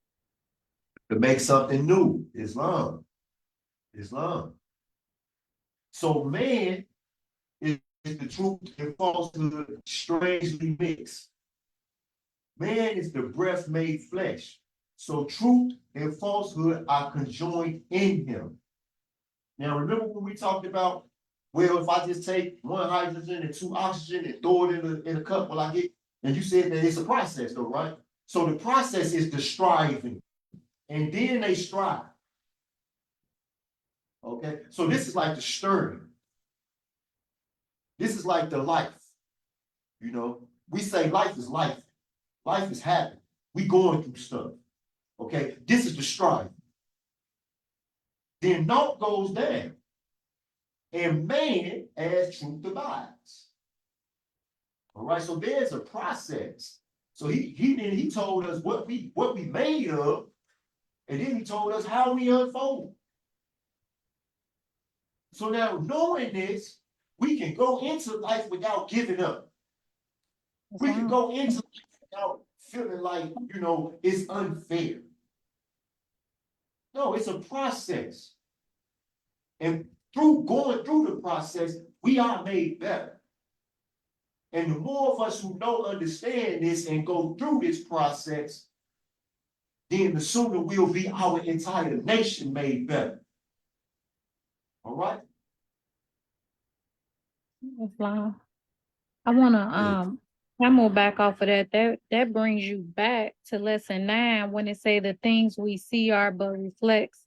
To make something new. Islam. Islam. So man is the truth and falsehood strangely mixed. Man is the breath made flesh. So truth and falsehood are conjoined in him. Now, remember when we talked about, well, if I just take one hydrogen and two oxygen and throw it in a cup, will I get, and you said that it's a process though, right? So the process is the striving, and then they strive. Okay, so this is like the stirring. This is like the life. You know, we say life is life. Life is happening. We going through stuff. Okay, this is the strive. Then naught goes down. And man as truth abides. All right, so there's a process. So he told us what we made of, and then he told us how we unfold. So now knowing this, we can go into life without giving up. We can go into life without feeling like, you know, it's unfair. No, it's a process. And through going through the process, we are made better. And the more of us who don't understand this and go through this process, then the sooner will be our entire nation made better. All right? Islam. I wanna I move back off of that. That brings you back to lesson 9 when it say the things we see are but reflects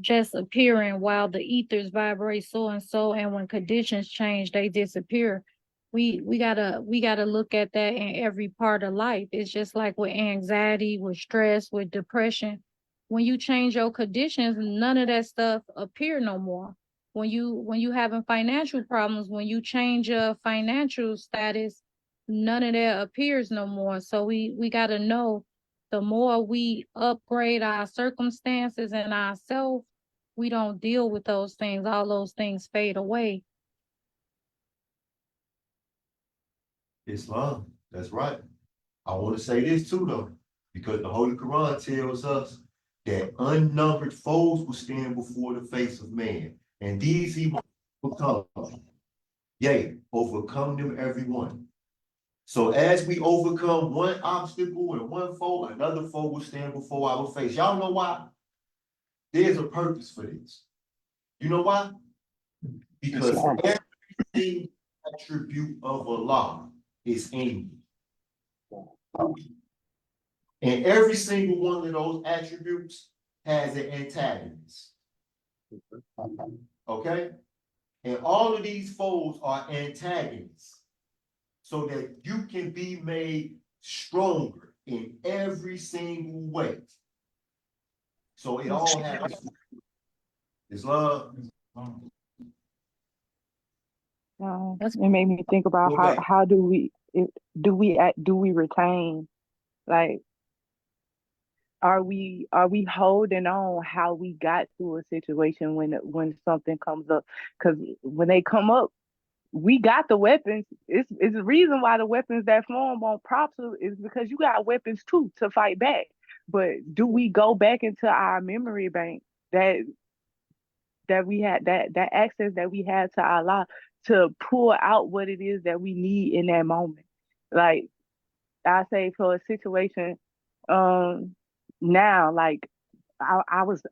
just appearing while the ethers vibrate so and so, and when conditions change, they disappear. We gotta look at that in every part of life. It's just like with anxiety, with stress, with depression. When you change your conditions, none of that stuff appear no more. When you having financial problems, when you change your financial status, none of that appears no more. So we gotta know the more we upgrade our circumstances and ourselves, we don't deal with those things. All those things fade away. Islam. That's right. I want to say this too, though, because the Holy Quran tells us that unnumbered foes will stand before the face of man, and these he will overcome. Yea, overcome them every one. So as we overcome one obstacle and one foe, another foe will stand before our face. Y'all know why? There's a purpose for this. You know why? Because every attribute of Allah is in you. And every single one of those attributes has an antagonist. Okay? And all of these foes are antagonists so that you can be made stronger in every single way. So it all happens. Islam. It made me think about how do we retain, like, are we holding on how we got through a situation when something comes up? Because when they come up, we got the weapons. It's the reason why the weapons that form on props is because you got weapons too to fight back. but do we go back into our memory bank that we had, that access that we had to Allah, to pull out what it is that we need in that moment? Like I say, for a situation, now, like I was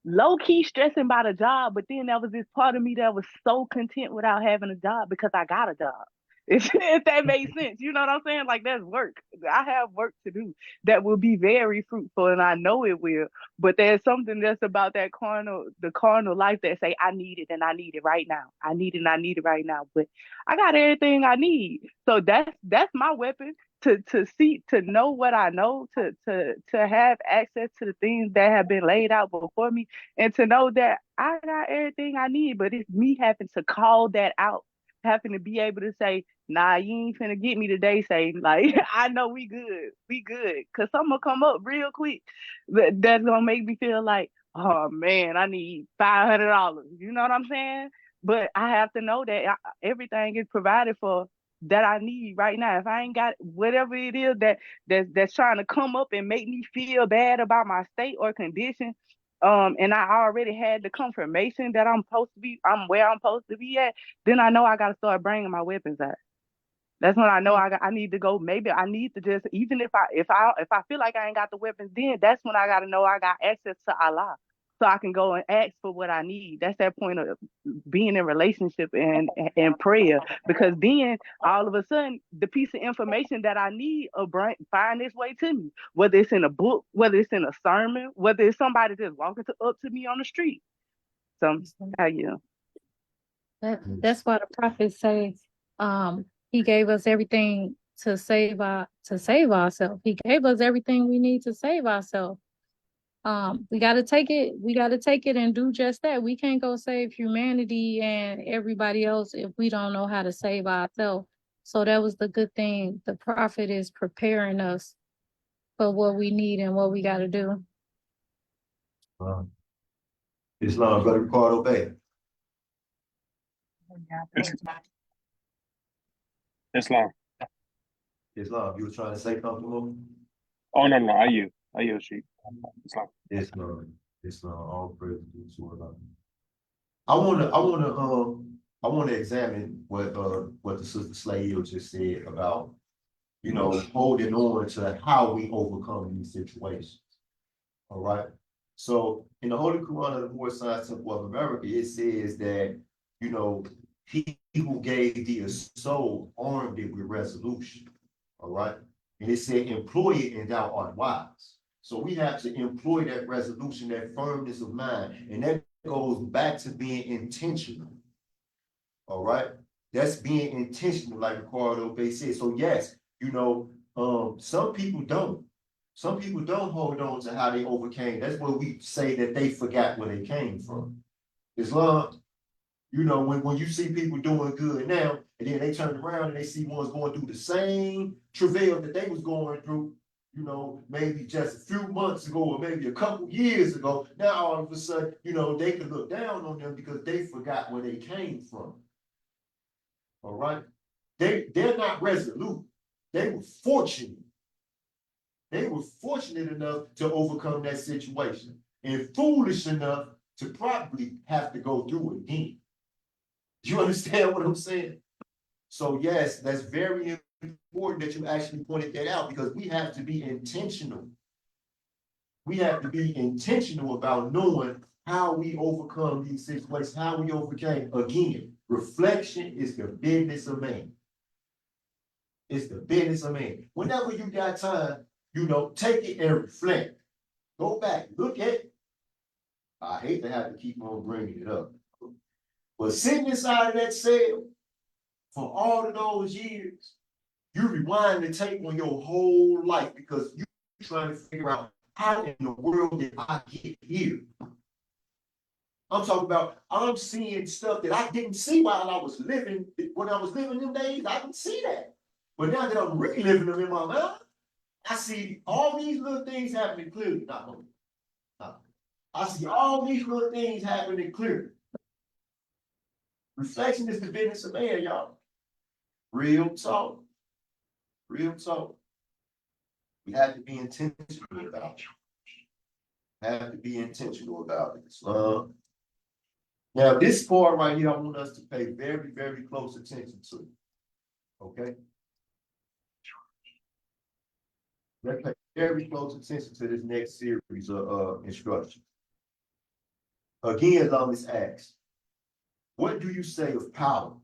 low key stressing about a job, but then there was this part of me that was so content without having a job because I got a job. If that makes sense, you know what I'm saying? Like, that's work. I have work to do that will be very fruitful, and I know it will. But there's something that's about the carnal life that say, I need it and I need it right now. I need it and I need it right now. But I got everything I need. So that's my weapon, to see, to know what I know, to have access to the things that have been laid out before me, and to know that I got everything I need. But it's me having to call that out, having to be able to say, nah, you ain't finna get me today, Satan. Like, I know we good. Cause something will come up real quick that's gonna make me feel like, oh man, I need $500. You know what I'm saying? But I have to know that everything is provided for that I need right now. If I ain't got whatever it is that's trying to come up and make me feel bad about my state or condition, and I already had the confirmation that I'm where I'm supposed to be at, then I know I got to start bringing my weapons out. That's when I know I need to go. Maybe I need to just, even if I feel like I ain't got the weapons, then that's when I got to know I got access to Allah, so I can go and ask for what I need. That's that point of being in relationship and prayer, because then all of a sudden the piece of information that I need will find its way to me, whether it's in a book, whether it's in a sermon, whether it's somebody just walking up to me on the street. So yeah. That's why the prophets say, he gave us everything to save ourselves. He gave us everything we need to save ourselves. We gotta take it and do just that. We can't go save humanity and everybody else if we don't know how to save ourselves. So that was the good thing. The prophet is preparing us for what we need and what we gotta do. Islam, Brother Ricardo Bey. Islam. Islam, you were trying to say something more? Oh no, I you, Sheik. Islam. Islam, all praise to Allah. I wanna examine what the sister Slay just said about, holding on to how we overcome these situations. All right. So in the Holy Quran of the Moorish Science of America, it says that, he who gave thee a soul armed it with resolution. All right. And it said, employ it and thou art wise. So we have to employ that resolution, that firmness of mind. And that goes back to being intentional. All right. That's being intentional, like Ricardo Bey said. So yes, some people don't. Some people don't hold on to how they overcame. That's where we say that they forgot where they came from. Islam, when you see people doing good now, and then they turn around and they see ones going through the same travail that they was going through, maybe just a few months ago or maybe a couple years ago, now all of a sudden, they can look down on them because they forgot where they came from. All right? They're not resolute. They were fortunate. They were fortunate enough to overcome that situation and foolish enough to probably have to go through it again. You understand what I'm saying? So yes, that's very important that you actually pointed that out, because we have to be intentional. We have to be intentional about knowing how we overcome these situations, how we overcame. Again, reflection is the business of man. It's the business of man. Whenever you got time, take it and reflect. Go back, look at it. I hate to have to keep on bringing it up. But sitting inside of that cell for all of those years, you rewind the tape on your whole life because you're trying to figure out how in the world did I get here? I'm talking about, I'm seeing stuff that I didn't see while I was living. When I was living them days, I didn't see that. But now that I'm reliving them in my mind, I see all these little things happening clearly. I see all these little things happening clearly. Reflection is the business of man, y'all. Real talk. Real talk. We have to be intentional about it. Have to be intentional about it. Now, this part right here, I want us to pay very, very close attention to. Okay? Let's pay very close attention to this next series of instructions. Again, let's ask, what do you say of power?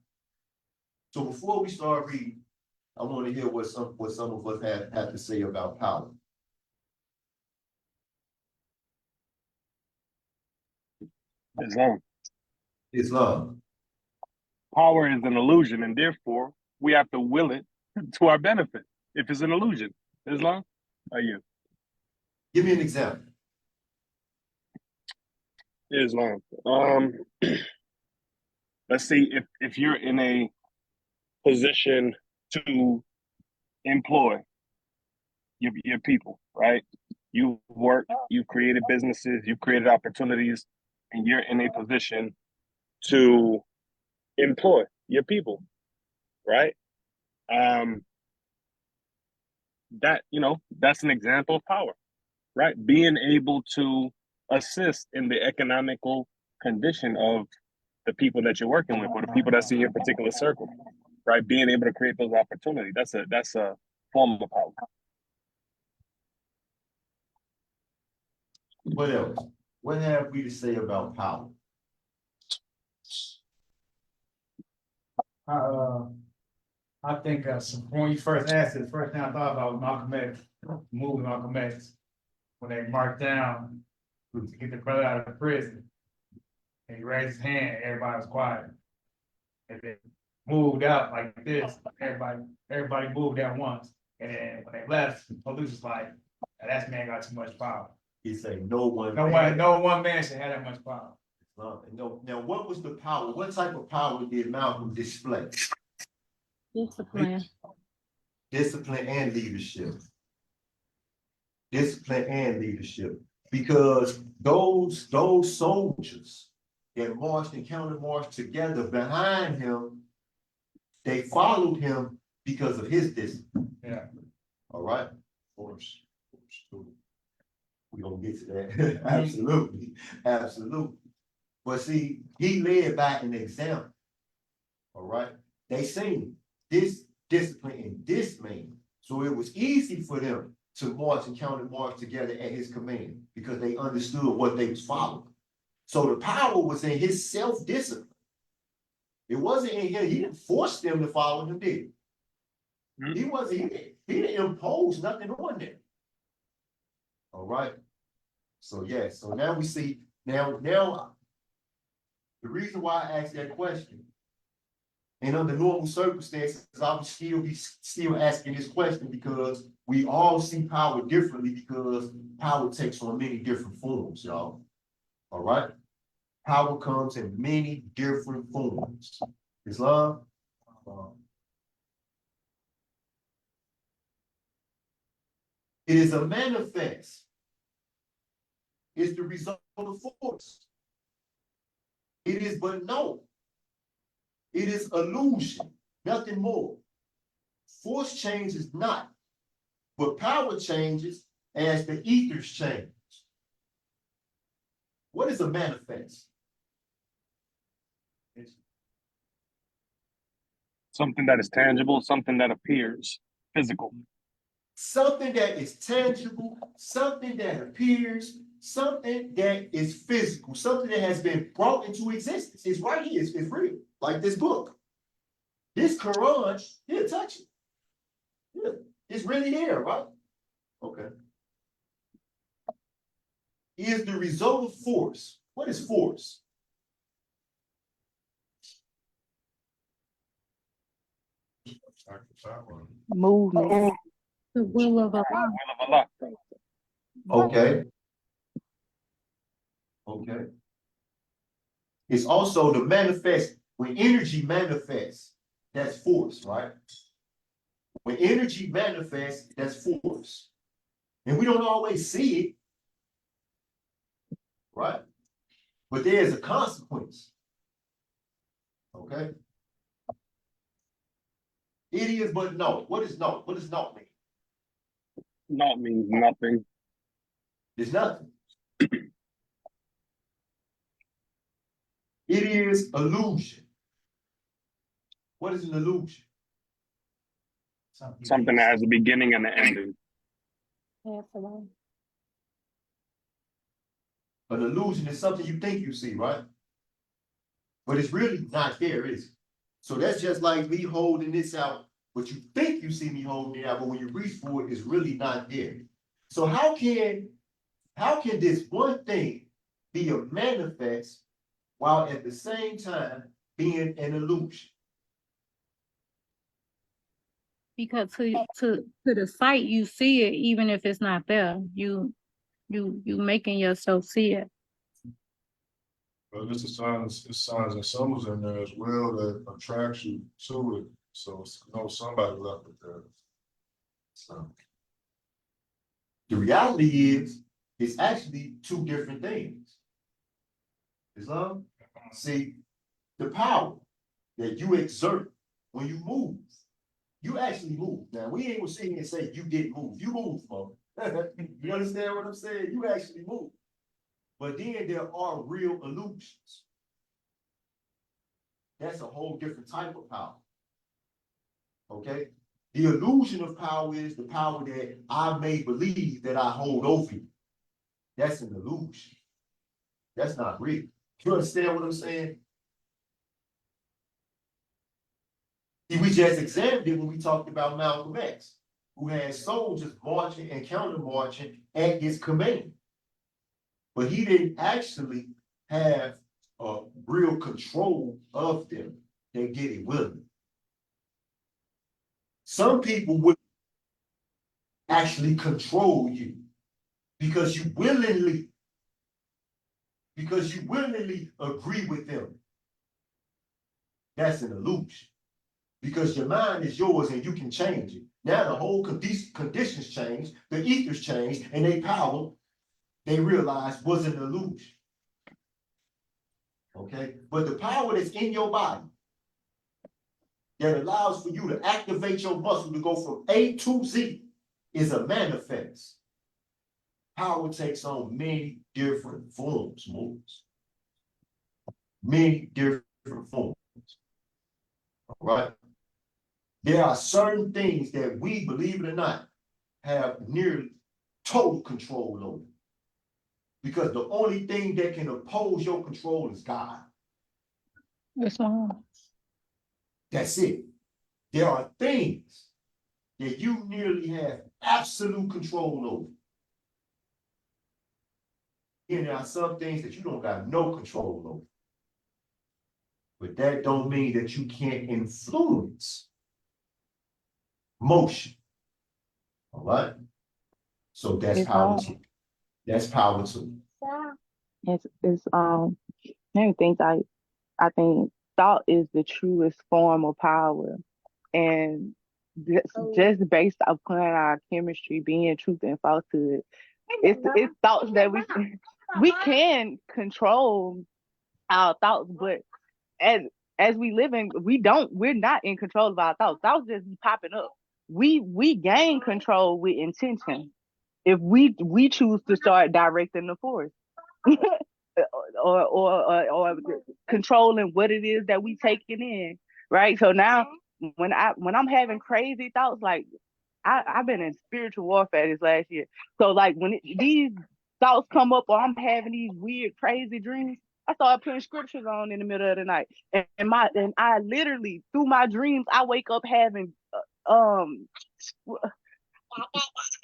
So before we start reading, I want to hear what some of us have to say about power. Islam. Islam. Power is an illusion, and therefore we have to will it to our benefit. If it's an illusion, Islam, are you? Give me an example. Islam. Let's see if you're in a position to employ your people, right? You've worked, you've created businesses, you've created opportunities, and you're in a position to employ your people, right? That, that's an example of power, right? Being able to assist in the economical condition of the people that you're working with, or the people that's in your particular circle, right? Being able to create those opportunities. That's a form of power. What else? What have we to say about power? I think when you first asked it, the first thing I thought about was Malcolm X, moving Malcolm X, when they marched down to get the brother out of prison. And he raised his hand, everybody was quiet. And then moved out like this, everybody moved at once. And then when they left, the police was like, that man got too much power. He said no one No one man should have that much power. No. Now, what was the power? What type of power did Malcolm display? Discipline. Discipline and leadership. Discipline and leadership. Because those soldiers that marched and counter-marched together behind him, they followed him because of his discipline. Yeah. All right? Of course. We're gonna get to that. Absolutely. Absolutely. But see, he led by an example. All right. They seen this discipline in this man. So it was easy for them to march and counter-march together at his command because they understood what they was following. So the power was in his self-discipline. It wasn't in him. He didn't force them to follow him, did he? He didn't impose nothing on them. All right. So yeah, so now we see, now the reason why I asked that question, and under normal circumstances, I would still be asking this question because we all see power differently because power takes on many different forms, y'all. All right? Power comes in many different forms. Islam? It is a manifest. It's the result of force. It is but no. It is illusion, nothing more. Force changes not, but power changes as the ethers change. What is a manifest? Something that is tangible, something that appears physical. Something that is tangible, something that appears, something that is physical, something that has been brought into existence. It's right here, it's real. Like this book. This Quran, here, touch it. Yeah, it's really there, right? Okay. Is the result of force. What is force? Movement. The will of Allah. Will of Allah. Okay. Okay. It's also the manifest, when energy manifests, that's force, right? When energy manifests, that's force. And we don't always see it, right? But there's a consequence. Okay? It is but no. What is no? What does no mean? Not means nothing. It's nothing. It is illusion. What is an illusion? Something that has a beginning and an ending. Absolutely. An illusion is something you think you see, right? But it's really not there, is it? So that's just like me holding this out, but you think you see me holding it out, but when you reach for it, it's really not there. So how can this one thing be a manifest while at the same time being an illusion? Because to the sight you see it, even if it's not there. You making yourself see it. But it's signs and symbols in there as well that attracts you to it. So somebody left it there. So the reality is, it's actually two different things. Islam, see, the power that you exert when you move, you actually move. Now, we ain't gonna sit here and say you didn't move. You move, folks. You understand what I'm saying? You actually move. But then there are real illusions. That's a whole different type of power. Okay? The illusion of power is the power that I may believe that I hold over you. That's an illusion. That's not real. You understand what I'm saying? We just examined it when we talked about Malcolm X, who had soldiers marching and counter-marching at his command. But he didn't actually have a real control of them. They get it willingly. Some people would actually control you because you willingly agree with them. That's an illusion. Because your mind is yours and you can change it. Now the whole conditions change, the ethers change, and their power, they realize, was an illusion. Okay? But the power that's in your body that allows for you to activate your muscle to go from A to Z is a manifest. Power takes on many different forms, Moors. Many different forms. All right? There are certain things that we, believe it or not, have nearly total control over. Because the only thing that can oppose your control is God. That's wrong. That's it. There are things that you nearly have absolute control over. And there are some things that you don't got no control over. But that don't mean that you can't influence motion. All right? So that's power too. That's power too. It's many things I think thought is the truest form of power. And just based upon our chemistry being truth and falsehood, it's thoughts that we can control our thoughts, but as we live in, we're not in control of our thoughts. Thoughts just be popping up. We gain control with intention if we choose to start directing the force. or controlling what it is that we taking in, right? So now when I'm having crazy thoughts, like I've been in spiritual warfare this last year. So like when these thoughts come up or I'm having these weird crazy dreams, I started putting scriptures on in the middle of the night, and I literally through my dreams I wake up having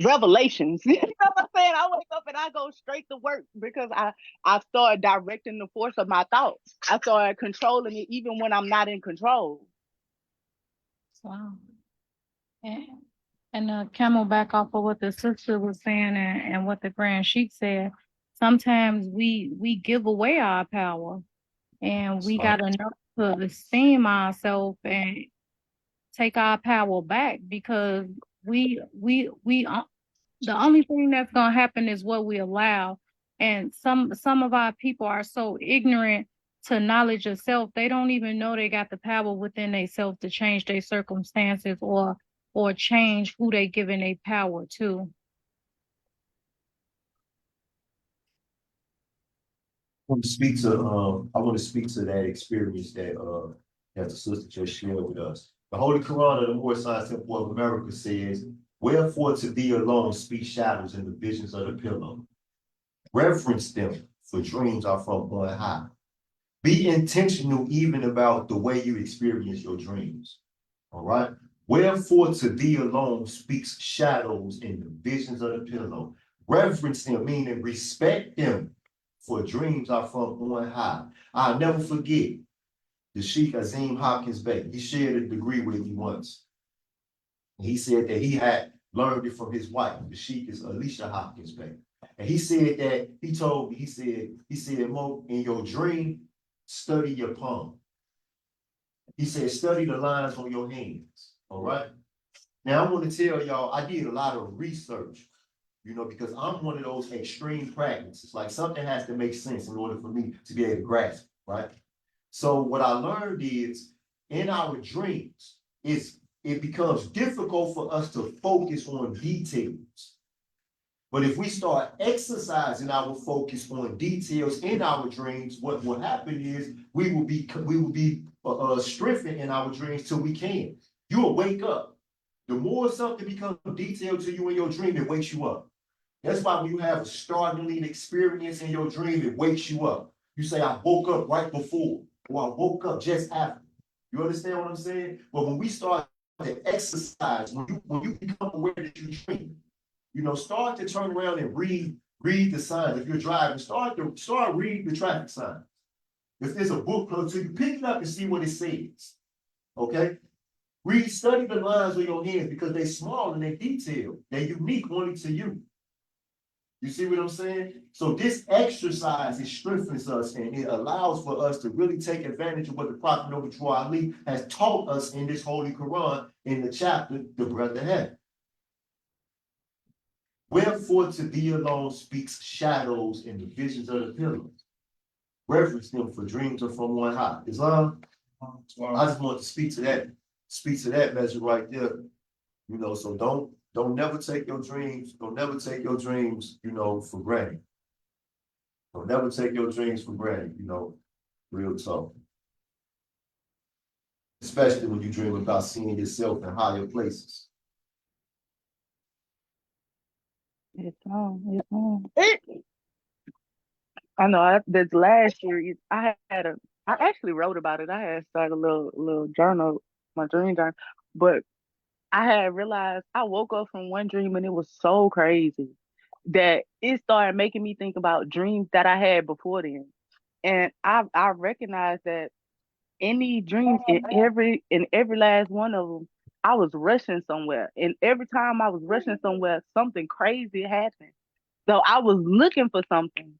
revelations. You know what I'm saying? I wake up and I go straight to work because I started directing the force of my thoughts. I started controlling it even when I'm not in control. Wow. And camelback off of what the sister was saying and what the Grand Sheik said, sometimes we give away our power and we got enough to esteem ourselves and take our power back because we the only thing that's gonna happen is what we allow. And some of our people are so ignorant to knowledge of self, they don't even know they got the power within themselves to change their circumstances or change who they giving their power to. want to speak to, I want to speak to that experience that the sister just shared with us. The Holy Quran of the Moorish Science Temple of America says, "Wherefore to thee alone speak shadows and the visions of the pillow. Reverence them, for dreams are from on high." Be intentional even about the way you experience your dreams. All right. Wherefore to thee alone speaks shadows and the visions of the pillow. Reverence them, meaning respect them, for dreams are from on high. I'll never forget the Sheik Hopkins Bey. He shared a degree with me once. He said that he had learned it from his wife. The Sheik is Alicia Hopkins Bey. And he said that, he told me, he said, Mo, in your dream, study your palm. He said, study the lines on your hands. All right. Now I want to tell y'all, I did a lot of research, because I'm one of those extreme pragmatists. Like something has to make sense in order for me to be able to grasp, right? So what I learned is in our dreams, it becomes difficult for us to focus on details. But if we start exercising our focus on details in our dreams, what will happen is we will be strengthened in our dreams till we can. You'll wake up. The more something becomes detailed to you in your dream, it wakes you up. That's why when you have a startling experience in your dream, it wakes you up. You say, I woke up right before, or I woke up just after. You understand what I'm saying? But when we start to exercise, when you become aware that you dream, start to turn around and read the signs. If you're driving, start reading the traffic signs. If there's a book close to you, pick it up and see what it says. Okay? Study the lines on your hands because they're small and they're detailed. They're unique only to you. You see what I'm saying? So this exercise, it strengthens us and it allows for us to really take advantage of what the Prophet Noble Ali has taught us in this Holy Quran in the chapter, The Breath of Heaven. Wherefore to thee alone speaks shadows and the visions of the pillows. Reference them for dreams are from on high. Islam, I just want to speak to that measure right there. So don't never take your dreams, for granted. Don't never take your dreams for granted, real talk. Especially when you dream about seeing yourself in higher places. It's on. It's on. I know this last year I actually wrote about it. I had started a little journal, my dream journal, but I had realized I woke up from one dream and it was so crazy that it started making me think about dreams that I had before then. And I recognized that any dreams in every last one of them, I was rushing somewhere. And every time I was rushing somewhere, something crazy happened. So I was looking for something.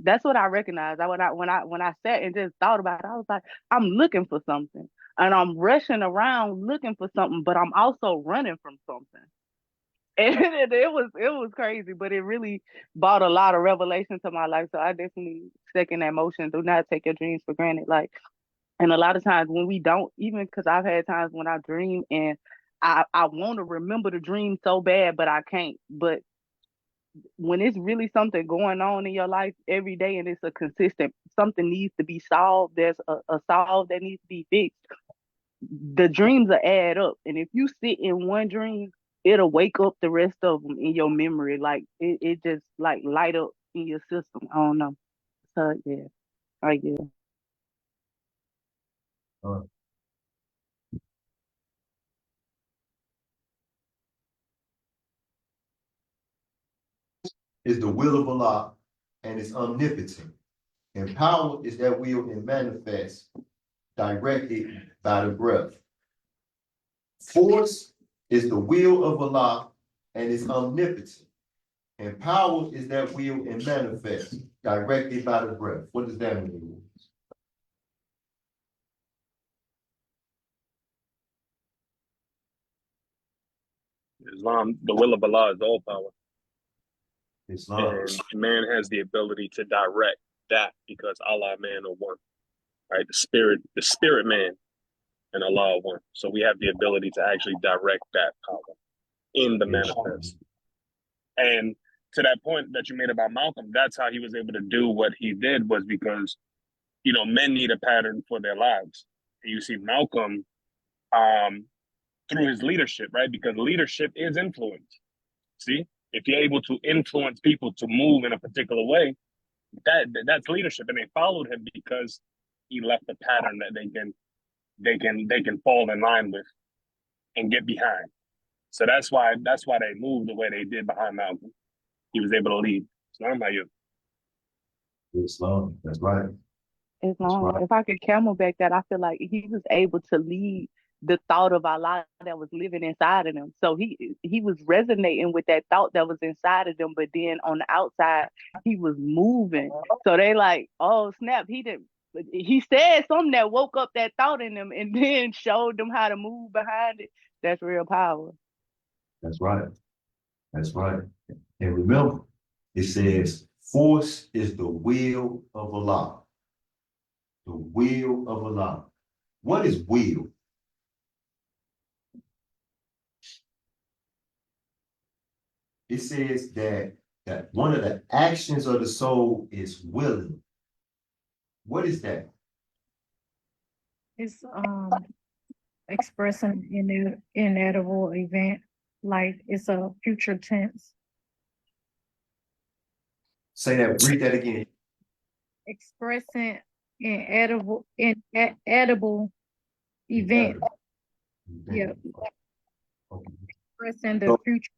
That's what I recognized. When I sat and just thought about it, I was like, I'm looking for something. And I'm rushing around looking for something, but I'm also running from something. And it was crazy, but it really brought a lot of revelation to my life. So I definitely second that motion. Do not take your dreams for granted. Like, and a lot of times when we don't, even because I've had times when I dream and I want to remember the dream so bad, but I can't. But when it's really something going on in your life every day and it's a consistent, something needs to be solved, there's a solve that needs to be fixed, the dreams will add up. And if you sit in one dream, it'll wake up the rest of them in your memory. Like it just like light up in your system. I don't know. So yeah, I get it. Uh, is the will of Allah and it's omnipotent. And power is that will and manifest directed by the breath. Force is the will of Allah and it's omnipotent. And power is that will and manifest directed by the breath. What does that mean? Islam, the will of Allah is all power. Islam. And man has the ability to direct that because Allah and man are one. Right? The spirit man and Allah are one. So we have the ability to actually direct that power in the manifest. And to that point that you made about Malcolm, that's how he was able to do what he did, was because, you know, men need a pattern for their lives. And you see Malcolm, through his leadership, right? Because leadership is influence. See, if you're able to influence people to move in a particular way, that's leadership, and they followed him because he left a pattern that they can fall in line with and get behind. So that's why they moved the way they did behind Malcolm. He was able to lead. So how about you? Islam, that's right. As That's long right. if I could camelback that, I feel like he was able to lead the thought of Allah that was living inside of them. So he was resonating with that thought that was inside of them, but then on the outside, he was moving. So they like, oh snap, he said something that woke up that thought in them and then showed them how to move behind it. That's real power. That's right. That's right. And remember, it says, force is the will of Allah. The will of Allah. What is will? It says that one of the actions of the soul is willing. What is that? It's expressing an inedible event, like it's a future tense. Say that, read that again. Expressing an edible event. Yeah, Okay. expressing the So- future.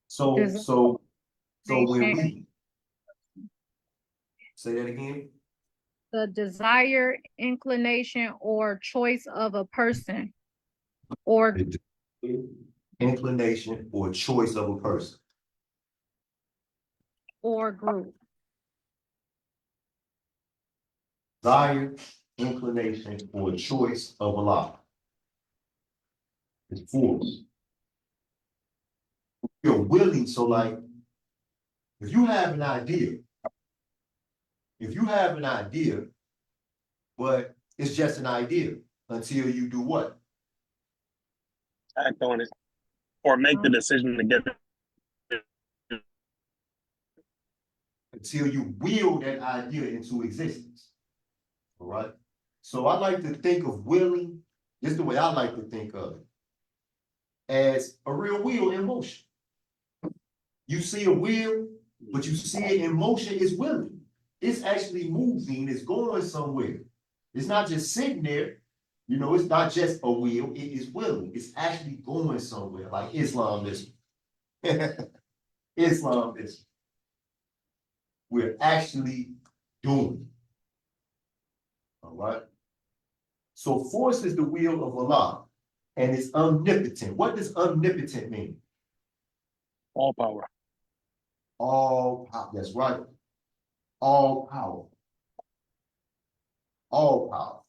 So when Desire. we say that again, The desire, inclination, or choice of a person or inclination or choice of a person. group. Desire, inclination, or choice of Allah. It's force. You're willing, so like, if you have an idea, but it's just an idea until you do what? Act on it, or make the decision to get it. Until you will that idea into existence. All right. So I like to think of willing, this is the way I like to think of it, as a real wheel in motion. You see a wheel, but you see it in motion, it's willing. It's actually moving, it's going somewhere. It's not just sitting there, you know, it's not just a wheel, it is willing. It's actually going somewhere, like Islam is. Islam is. We're actually doing. All right. So force is the will of Allah, and it's omnipotent. What does omnipotent mean? All power. All power. That's right. All power. All power.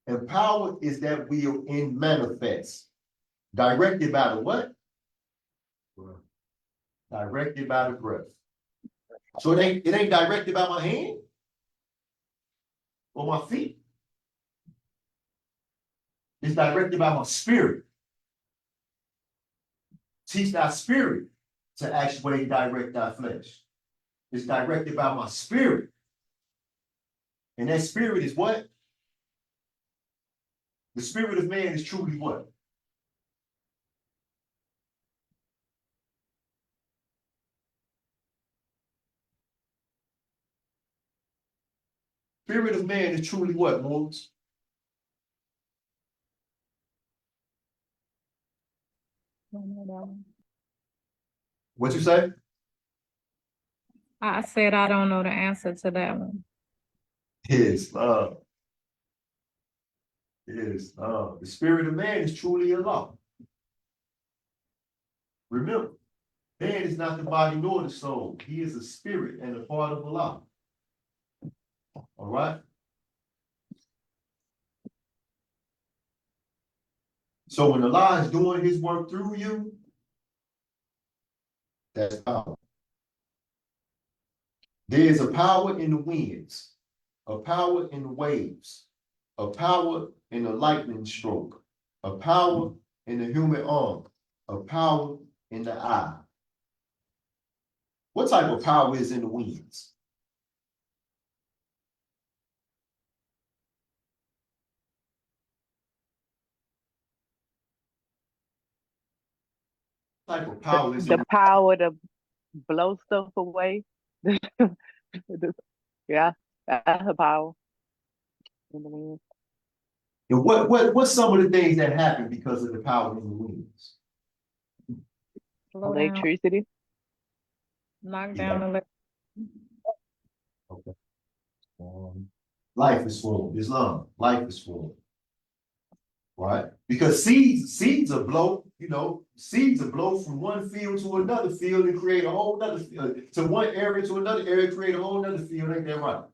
And power is that will in manifest. Directed by the what? Directed by the breath. So it ain't directed by my hand or my feet. It's directed by my spirit. Teach thy spirit to actuate direct thy flesh. It's directed by my spirit. And that spirit is what? The spirit of man is truly what? Spirit of man is truly what, Moors? What you say? I said I don't know the answer to that one. Islam. Islam. The spirit of man is truly Allah. Remember, man is not the body nor the soul. He is a spirit and a part of Allah. All right? So when Allah is doing his work through you, that's power. There is a power in the winds, a power in the waves, a power in the lightning stroke, a power in the human arm, of power in the eye. What type of power is in the winds? Type of power is in The power to blow stuff away. Yeah, that's a power in the wind. and what's some of the things that happen because of the power in the winds? Slow down, Electricity. knock Yeah. down the Okay. Life is formed. Islam, life is formed. Right? Because seeds are blow, seeds are blow from one field to another field and create a whole other field, to one area to another area, create a whole other field, ain't that right?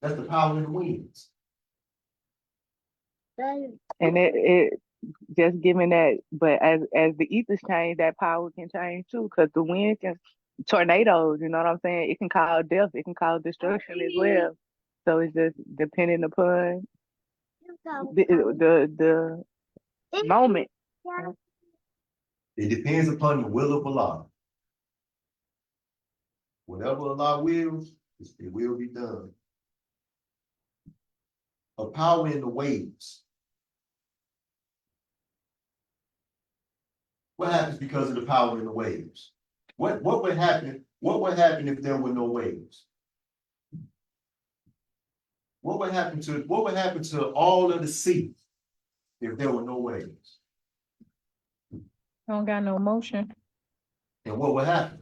That's the power in the winds. And it just giving that, but as the ethers change, that power can change too, because the wind can tornadoes, you know what I'm saying? It can cause death, it can cause destruction as well. So it's just depending upon the moment. It depends upon the will of Allah. Whatever Allah wills, it will be done. A power in the waves. What happens because of the power in the waves? What would happen? What would happen if there were no waves? What would happen to all of the sea if there were no waves? don't got no motion. And what would happen?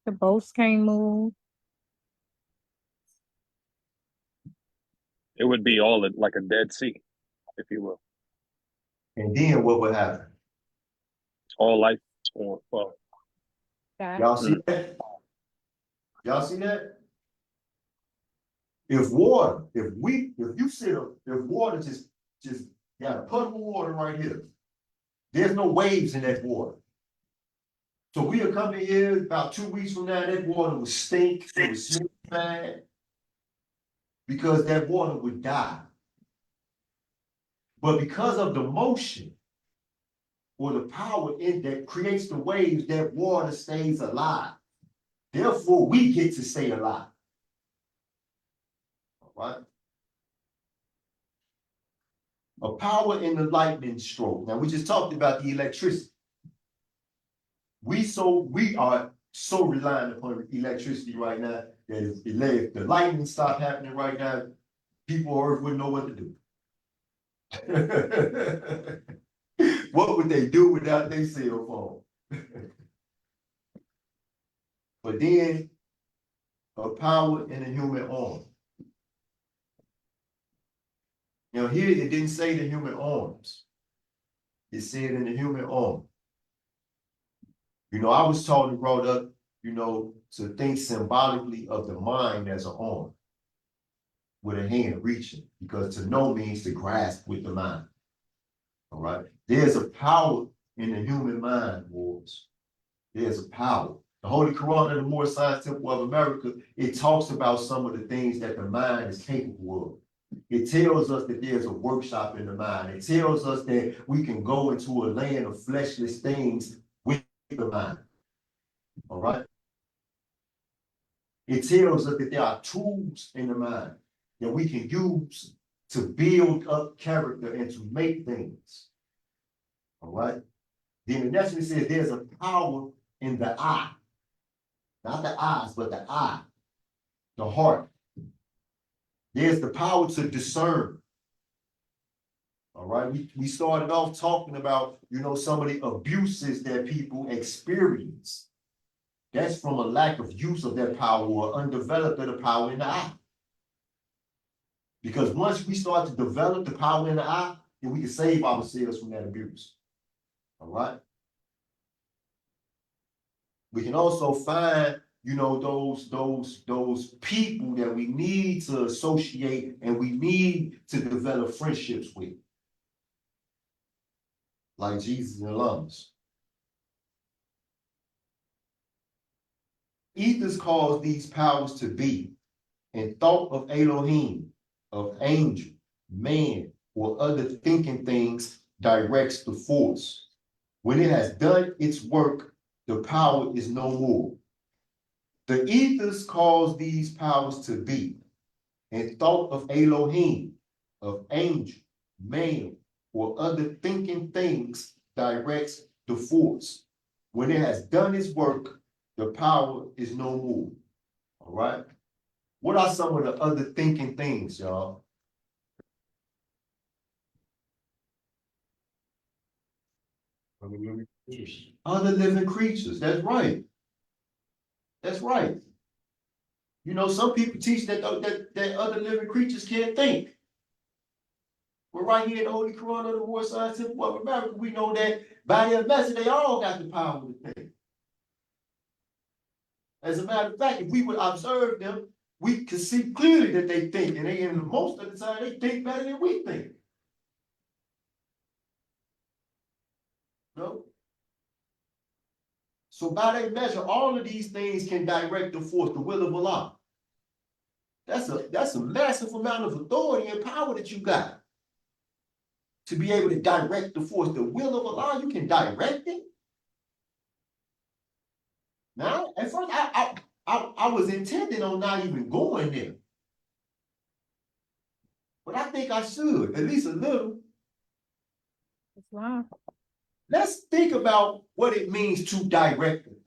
The boats can't move. It would be all like a Dead Sea, if you will. And then what would happen? All life form. Well, Y'all see that? Y'all see that? If water just got a puddle of water right here, there's no waves in that water. So we'll come in here about 2 weeks from now, that water would stink, it would smell bad, because that water would die. But because of the motion or the power that creates the waves, that water stays alive. Therefore, we get to stay alive. All right? A power in the lightning stroke. Now, we just talked about the electricity. We are so reliant upon electricity right now that if the lightning stopped happening right now, people on Earth wouldn't know what to do. What would they do without their cell phone? But then, a power in the human arm. Now here it didn't say the human arms. It said in the human arm. I was taught and brought up, to think symbolically of the mind as an arm with a hand reaching, because to know means to grasp with the mind. All right. There's a power in the human mind, boys. There's a power. The Holy Quran of the Moorish Science Temple of America, it talks about some of the things that the mind is capable of. It tells us that there's a workshop in the mind. It tells us that we can go into a land of fleshless things with the mind. All right. It tells us that there are tools in the mind that we can use to build up character and to make things. All right. Then the next one says there's a power in the eye. Not the eyes, but the eye, the heart. There's the power to discern. All right. We started off talking about, some of the abuses that people experience. That's from a lack of use of that power or undeveloped of the power in the eye. Because once we start to develop the power in the eye, then we can save ourselves from that abuse. All right. We can also find, those people that we need to associate and we need to develop friendships with. Like Jesus and alums. Ethers cause these powers to be, and thought of Elohim, of angel, man, or other thinking things directs the force. When it has done its work, the power is no more. The ethers cause these powers to be, and thought of Elohim, of angel, man, or other thinking things directs the force. When it has done its work, the power is no more. All right? What are some of the other thinking things, y'all? Other living creatures. That's right. That's right. You know, some people teach that other living creatures can't think. But right here in the Holy Quran of the Moorish Science of America, we know that by their message, they all got the power to think. As a matter of fact, if we would observe them, we can see clearly that they think, and most of the time they think better than we think. No? So by their measure, all of these things can direct the force, the will of Allah. That's a massive amount of authority and power that you got. To be able to direct the force, the will of Allah, you can direct it. Now, at first, I was intending on not even going there. But I think I should, at least a little. Wow. Let's think about what it means to direct it.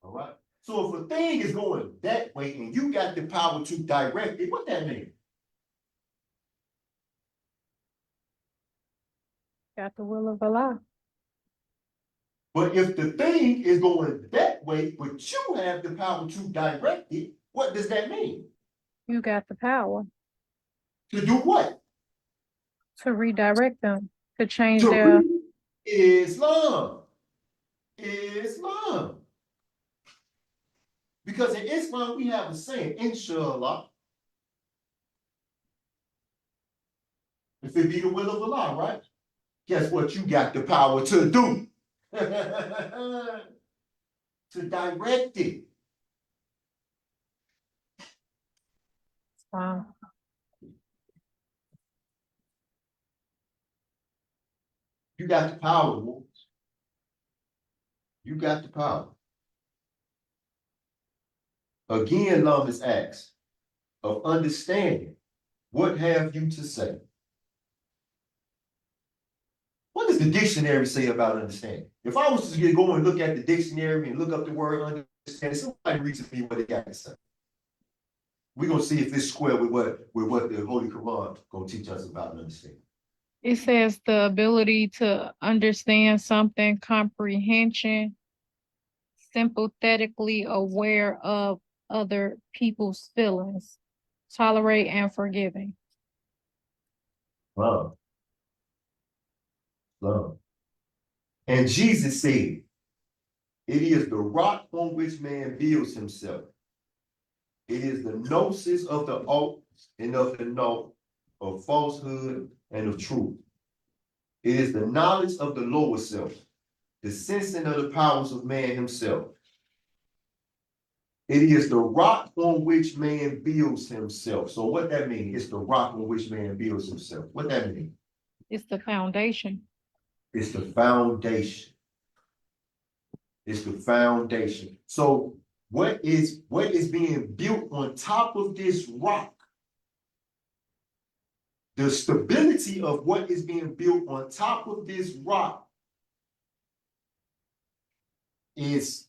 All right. So if a thing is going that way and you got the power to direct it, what that mean? Got the will of Allah. But if the thing is going that way, but you have the power to direct it, what does that mean? You got the power To do what? to redirect them, to change To their. read Islam. Islam. Because in Islam, we have a saying, inshallah. If it be the will of Allah, right? Guess what you got the power to do? To direct it. Wow. You got the power, Wolves. You got the power. Again, Lamas asks, of understanding, what have you to say? What does the dictionary say about understanding? If I was to go and look at the dictionary and look up the word understanding, somebody read to me what they got to say. We're gonna see if it's square with what the Holy Quran gonna teach us about understanding. It says the ability to understand something, comprehension, sympathetically aware of other people's feelings, tolerate and forgiving. Love. Love. And Jesus said, it is the rock on which man builds himself. It is the gnosis of the alt and of the naught, of falsehood and of truth. It is the knowledge of the lower self, the sensing of the powers of man himself. It is the rock on which man builds himself. So what that means? It's the rock on which man builds himself. What that mean? It's the foundation. It's the foundation. It's the foundation. So what is being built on top of this rock? The stability of what is being built on top of this rock is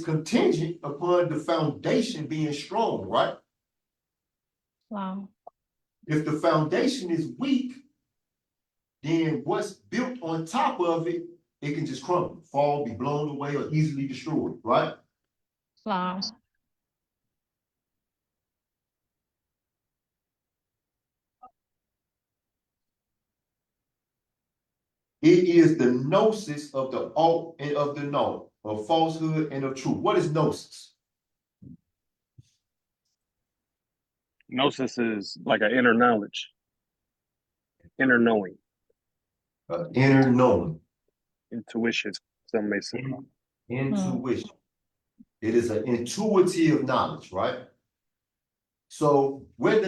contingent upon the foundation being strong, right? Wow. If the foundation is weak, then what's built on top of it, it can just crumble, fall, be blown away, or easily destroyed, right? Wow. It is the gnosis of the alt and of the naught, of falsehood and of truth. What is gnosis? Gnosis is like an inner knowledge, inner knowing, Inner knowing. intuition, some may say. Intuition. It is an intuitive knowledge, right? So where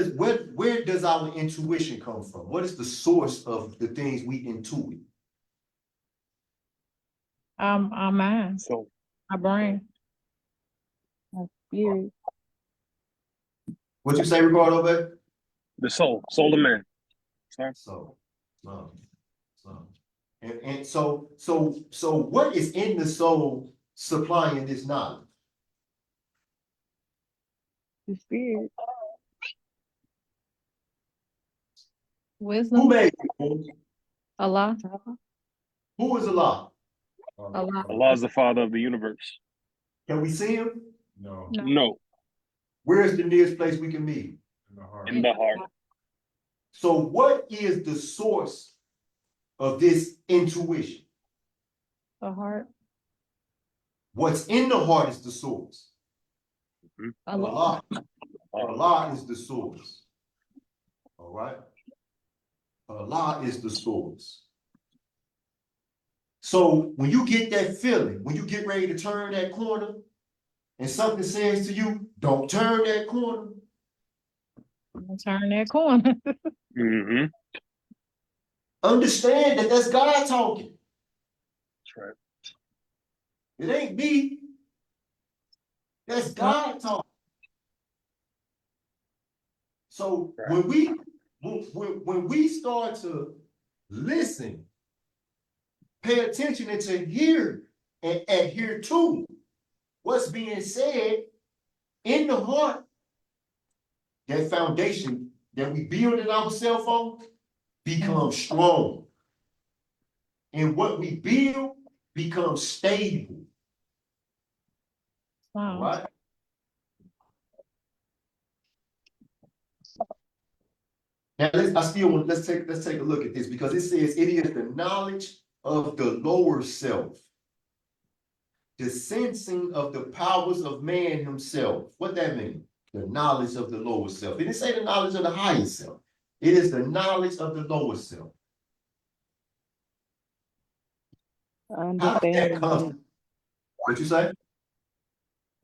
does our intuition come from? What is the source of the things we intuit? Our mind, So our brain, our spirit. What you say, Ricardo, babe? the soul of man. Sorry. So, so, and so what is in the soul supplying this knowledge? The spirit. Who Wisdom, made you? Allah, Who is Allah? Allah. Allah is the father of the universe. Can we see him? No, No. No, Where is the nearest place we can meet him? in the heart. in the heart. So what is the source of this intuition? The heart, What's in the heart is the source. Allah. Allah is the source. All right. Allah is the source. So when you get that feeling, when you get ready to turn that corner, and something says to you, don't turn that corner, Turn that corner. Mm-hmm. understand that that's God talking. That's right. It ain't me. That's God talking. So Right. when we start to listen, pay attention and to hear and adhere to what's being said in the heart, that foundation that we build in ourselves on becomes strong. And what we build becomes stable. All Wow. right. Now let's take a look at this, because it says it is the knowledge of the lower self, the sensing of the powers of man himself. What that mean? The knowledge of the lower self. It didn't say the knowledge of the higher self. It is the knowledge of the lower self. How did that Understanding come? that What you say?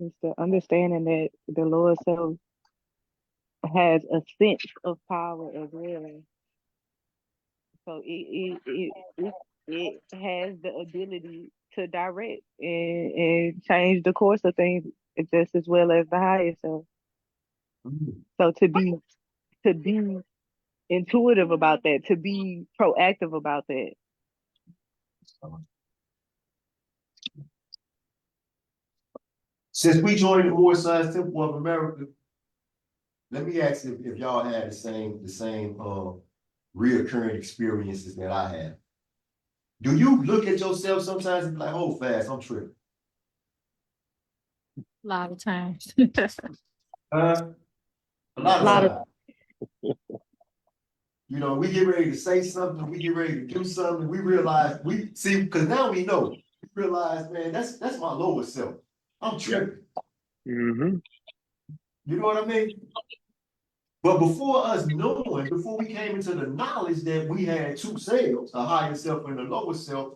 it's the understanding that the Lord self has a sense of power as well. So it has the ability to direct and change the course of things just as well as the higher self. So to be intuitive about that, to be proactive about that. Since we joined the Moorish Science Temple of America, let me ask if y'all had the same reoccurring experiences that I have. Do you look at yourself sometimes and be like, hold fast, I'm tripping? A lot of times. A lot Lot of of- times. You know, we get ready to say something, we get ready to do something, we realize, we see, because now we know, we realize, man, that's my lower self. I'm tripping. Mm-hmm. You know what I mean? But before us knowing, before we came into the knowledge that we had two selves, a higher self and a lower self,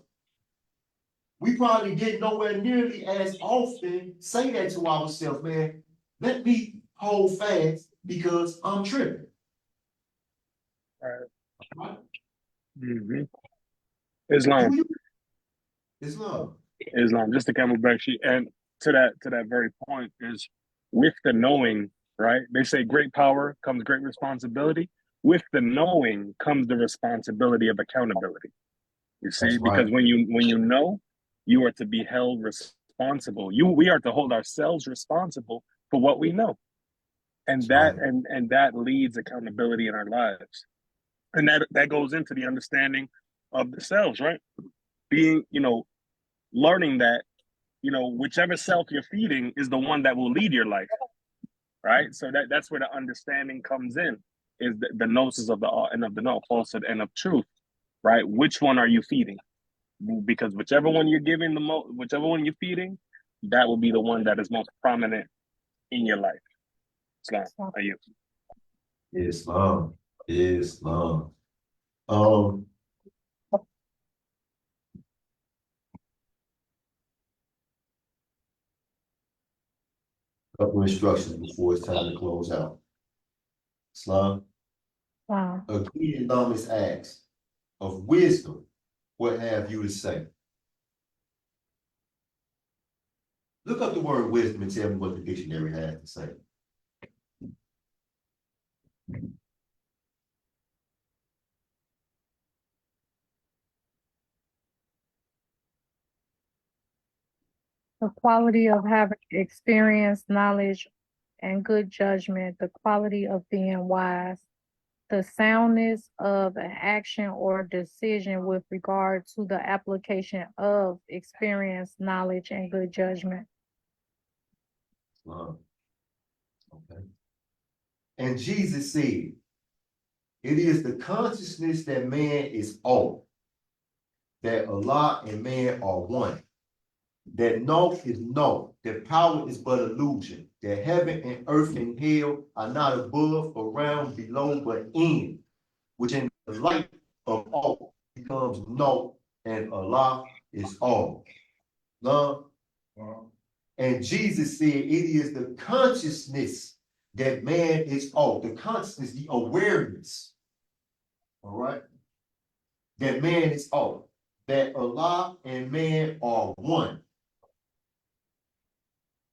we probably didn't nowhere nearly as often say that to ourselves, man, let me hold fast because I'm tripping. Right? Mm-hmm. Do Islam. you? Islam. Islam, just the camelback sheep. And to that very point is with the knowing, right? They say great power comes great responsibility. With the knowing comes the responsibility of accountability. You see, That's because right. when you know, you are to be held responsible. We are to hold ourselves responsible for what we know. And That's that right. and that leads accountability in our lives. And that goes into the understanding of the selves, right? Being, learning that, whichever self you're feeding is the one that will lead your life, right? So that's where the understanding comes in, is the gnosis of the and of the no, falsehood and of truth, right? Which one are you feeding? Because whichever one you're giving whichever one you're feeding, that will be the one that is most prominent in your life. Islam, are you? Islam. Islam. Couple instructions before it's time to close out. Islam. Wow. Again, Lamas asks, of wisdom, what have you to say? Look up the word wisdom and tell me what the dictionary has to say. The quality of having experience, knowledge, and good judgment, the quality of being wise, the soundness of an action or decision with regard to the application of experience, knowledge, and good judgment. Okay. And Jesus said, it is the consciousness that man is all, that Allah and man are one, that no is no, that power is but illusion, that heaven and earth and hell are not above, around, below, but in, which in the light of all becomes no, and Allah is all. Love. And Jesus said, it is the consciousness that man is all, the consciousness, the awareness, all right, that man is all, that Allah and man are one.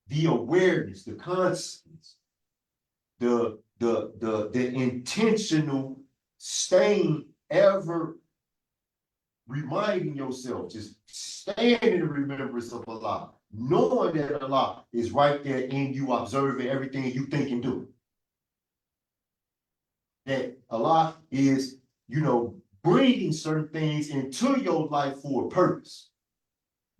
The awareness, the consciousness, the intentional staying ever reminding yourself, just staying in the remembrance of Allah, knowing that Allah is right there in you, observing everything you think and do. That Allah is, bringing certain things into your life for a purpose.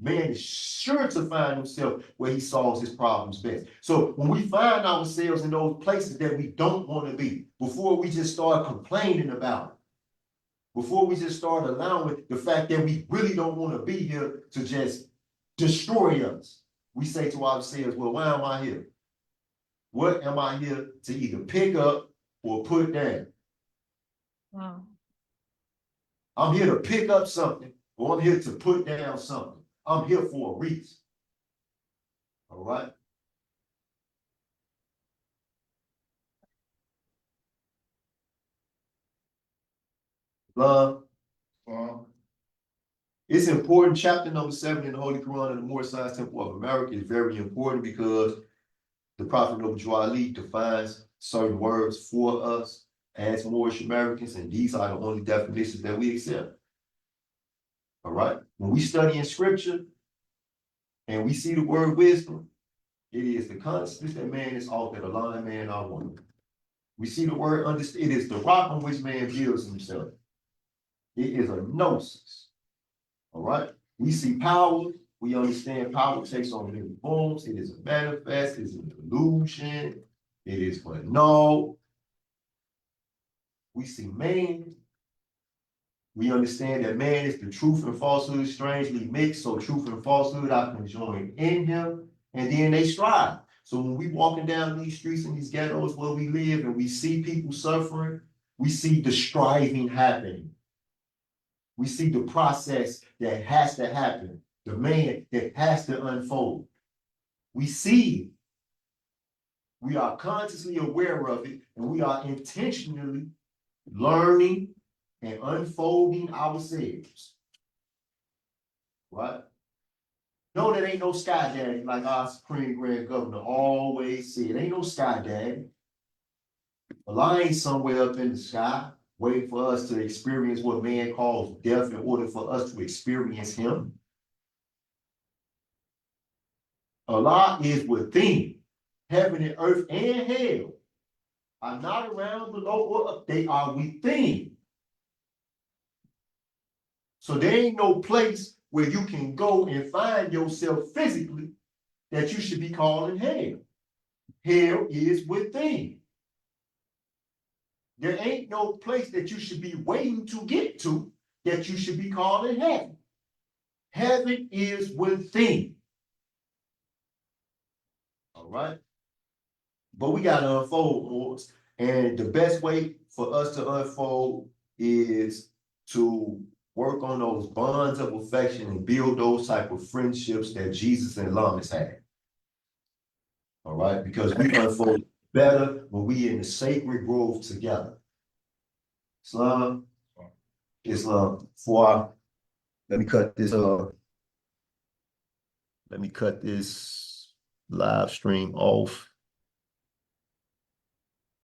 Man is sure to find himself where he solves his problems best. So when we find ourselves in those places that we don't want to be, before we just start complaining about it, before we just start allowing the fact that we really don't want to be here to just destroy us, we say to ourselves, well, why am I here? What am I here to either pick up or put down? Wow. I'm here to pick up something, or I'm here to put down something. I'm here for a reason. All right? Love. It's important. Chapter number 7 in the Holy Quran and the Moorish Science Temple of America is very important because the Prophet Noble Ali defines certain words for us as Moorish Americans, and these are the only definitions that we accept. All right? When we study in scripture and we see the word wisdom, it is the consciousness that man is off, that Allah and man are one. We see the word understand, it is the rock on which man builds himself. It is a gnosis. All right? We see power, we understand power takes on many forms. It is a manifest, it is an illusion, it is but no. We see man. We understand that man is the truth and falsehood strangely mixed, so truth and falsehood are conjoined in him, and then they strive. So when we walking down these streets and these ghettos where we live and we see people suffering, we see the striving happening. We see the process that has to happen, the man that has to unfold. We see it. We are consciously aware of it, and we are intentionally learning and unfolding ourselves. Right? No, that ain't no sky daddy, like our Supreme Grand Governor always said. Ain't no sky daddy. Allah ain't somewhere up in the sky waiting for us to experience what man calls death in order for us to experience him. Allah is within. Heaven and earth and hell are not around, below, or up. They are within. So there ain't no place where you can go and find yourself physically that you should be calling hell. Hell is within. There ain't no place that you should be waiting to get to that you should be calling heaven. Heaven is within. All right? But we got to unfold more. And the best way for us to unfold is to work on those bonds of affection and build those type of friendships that Jesus and Lamas had. All right? Because we unfold better when we in the sacred grove together. Islam is let me cut this live stream off.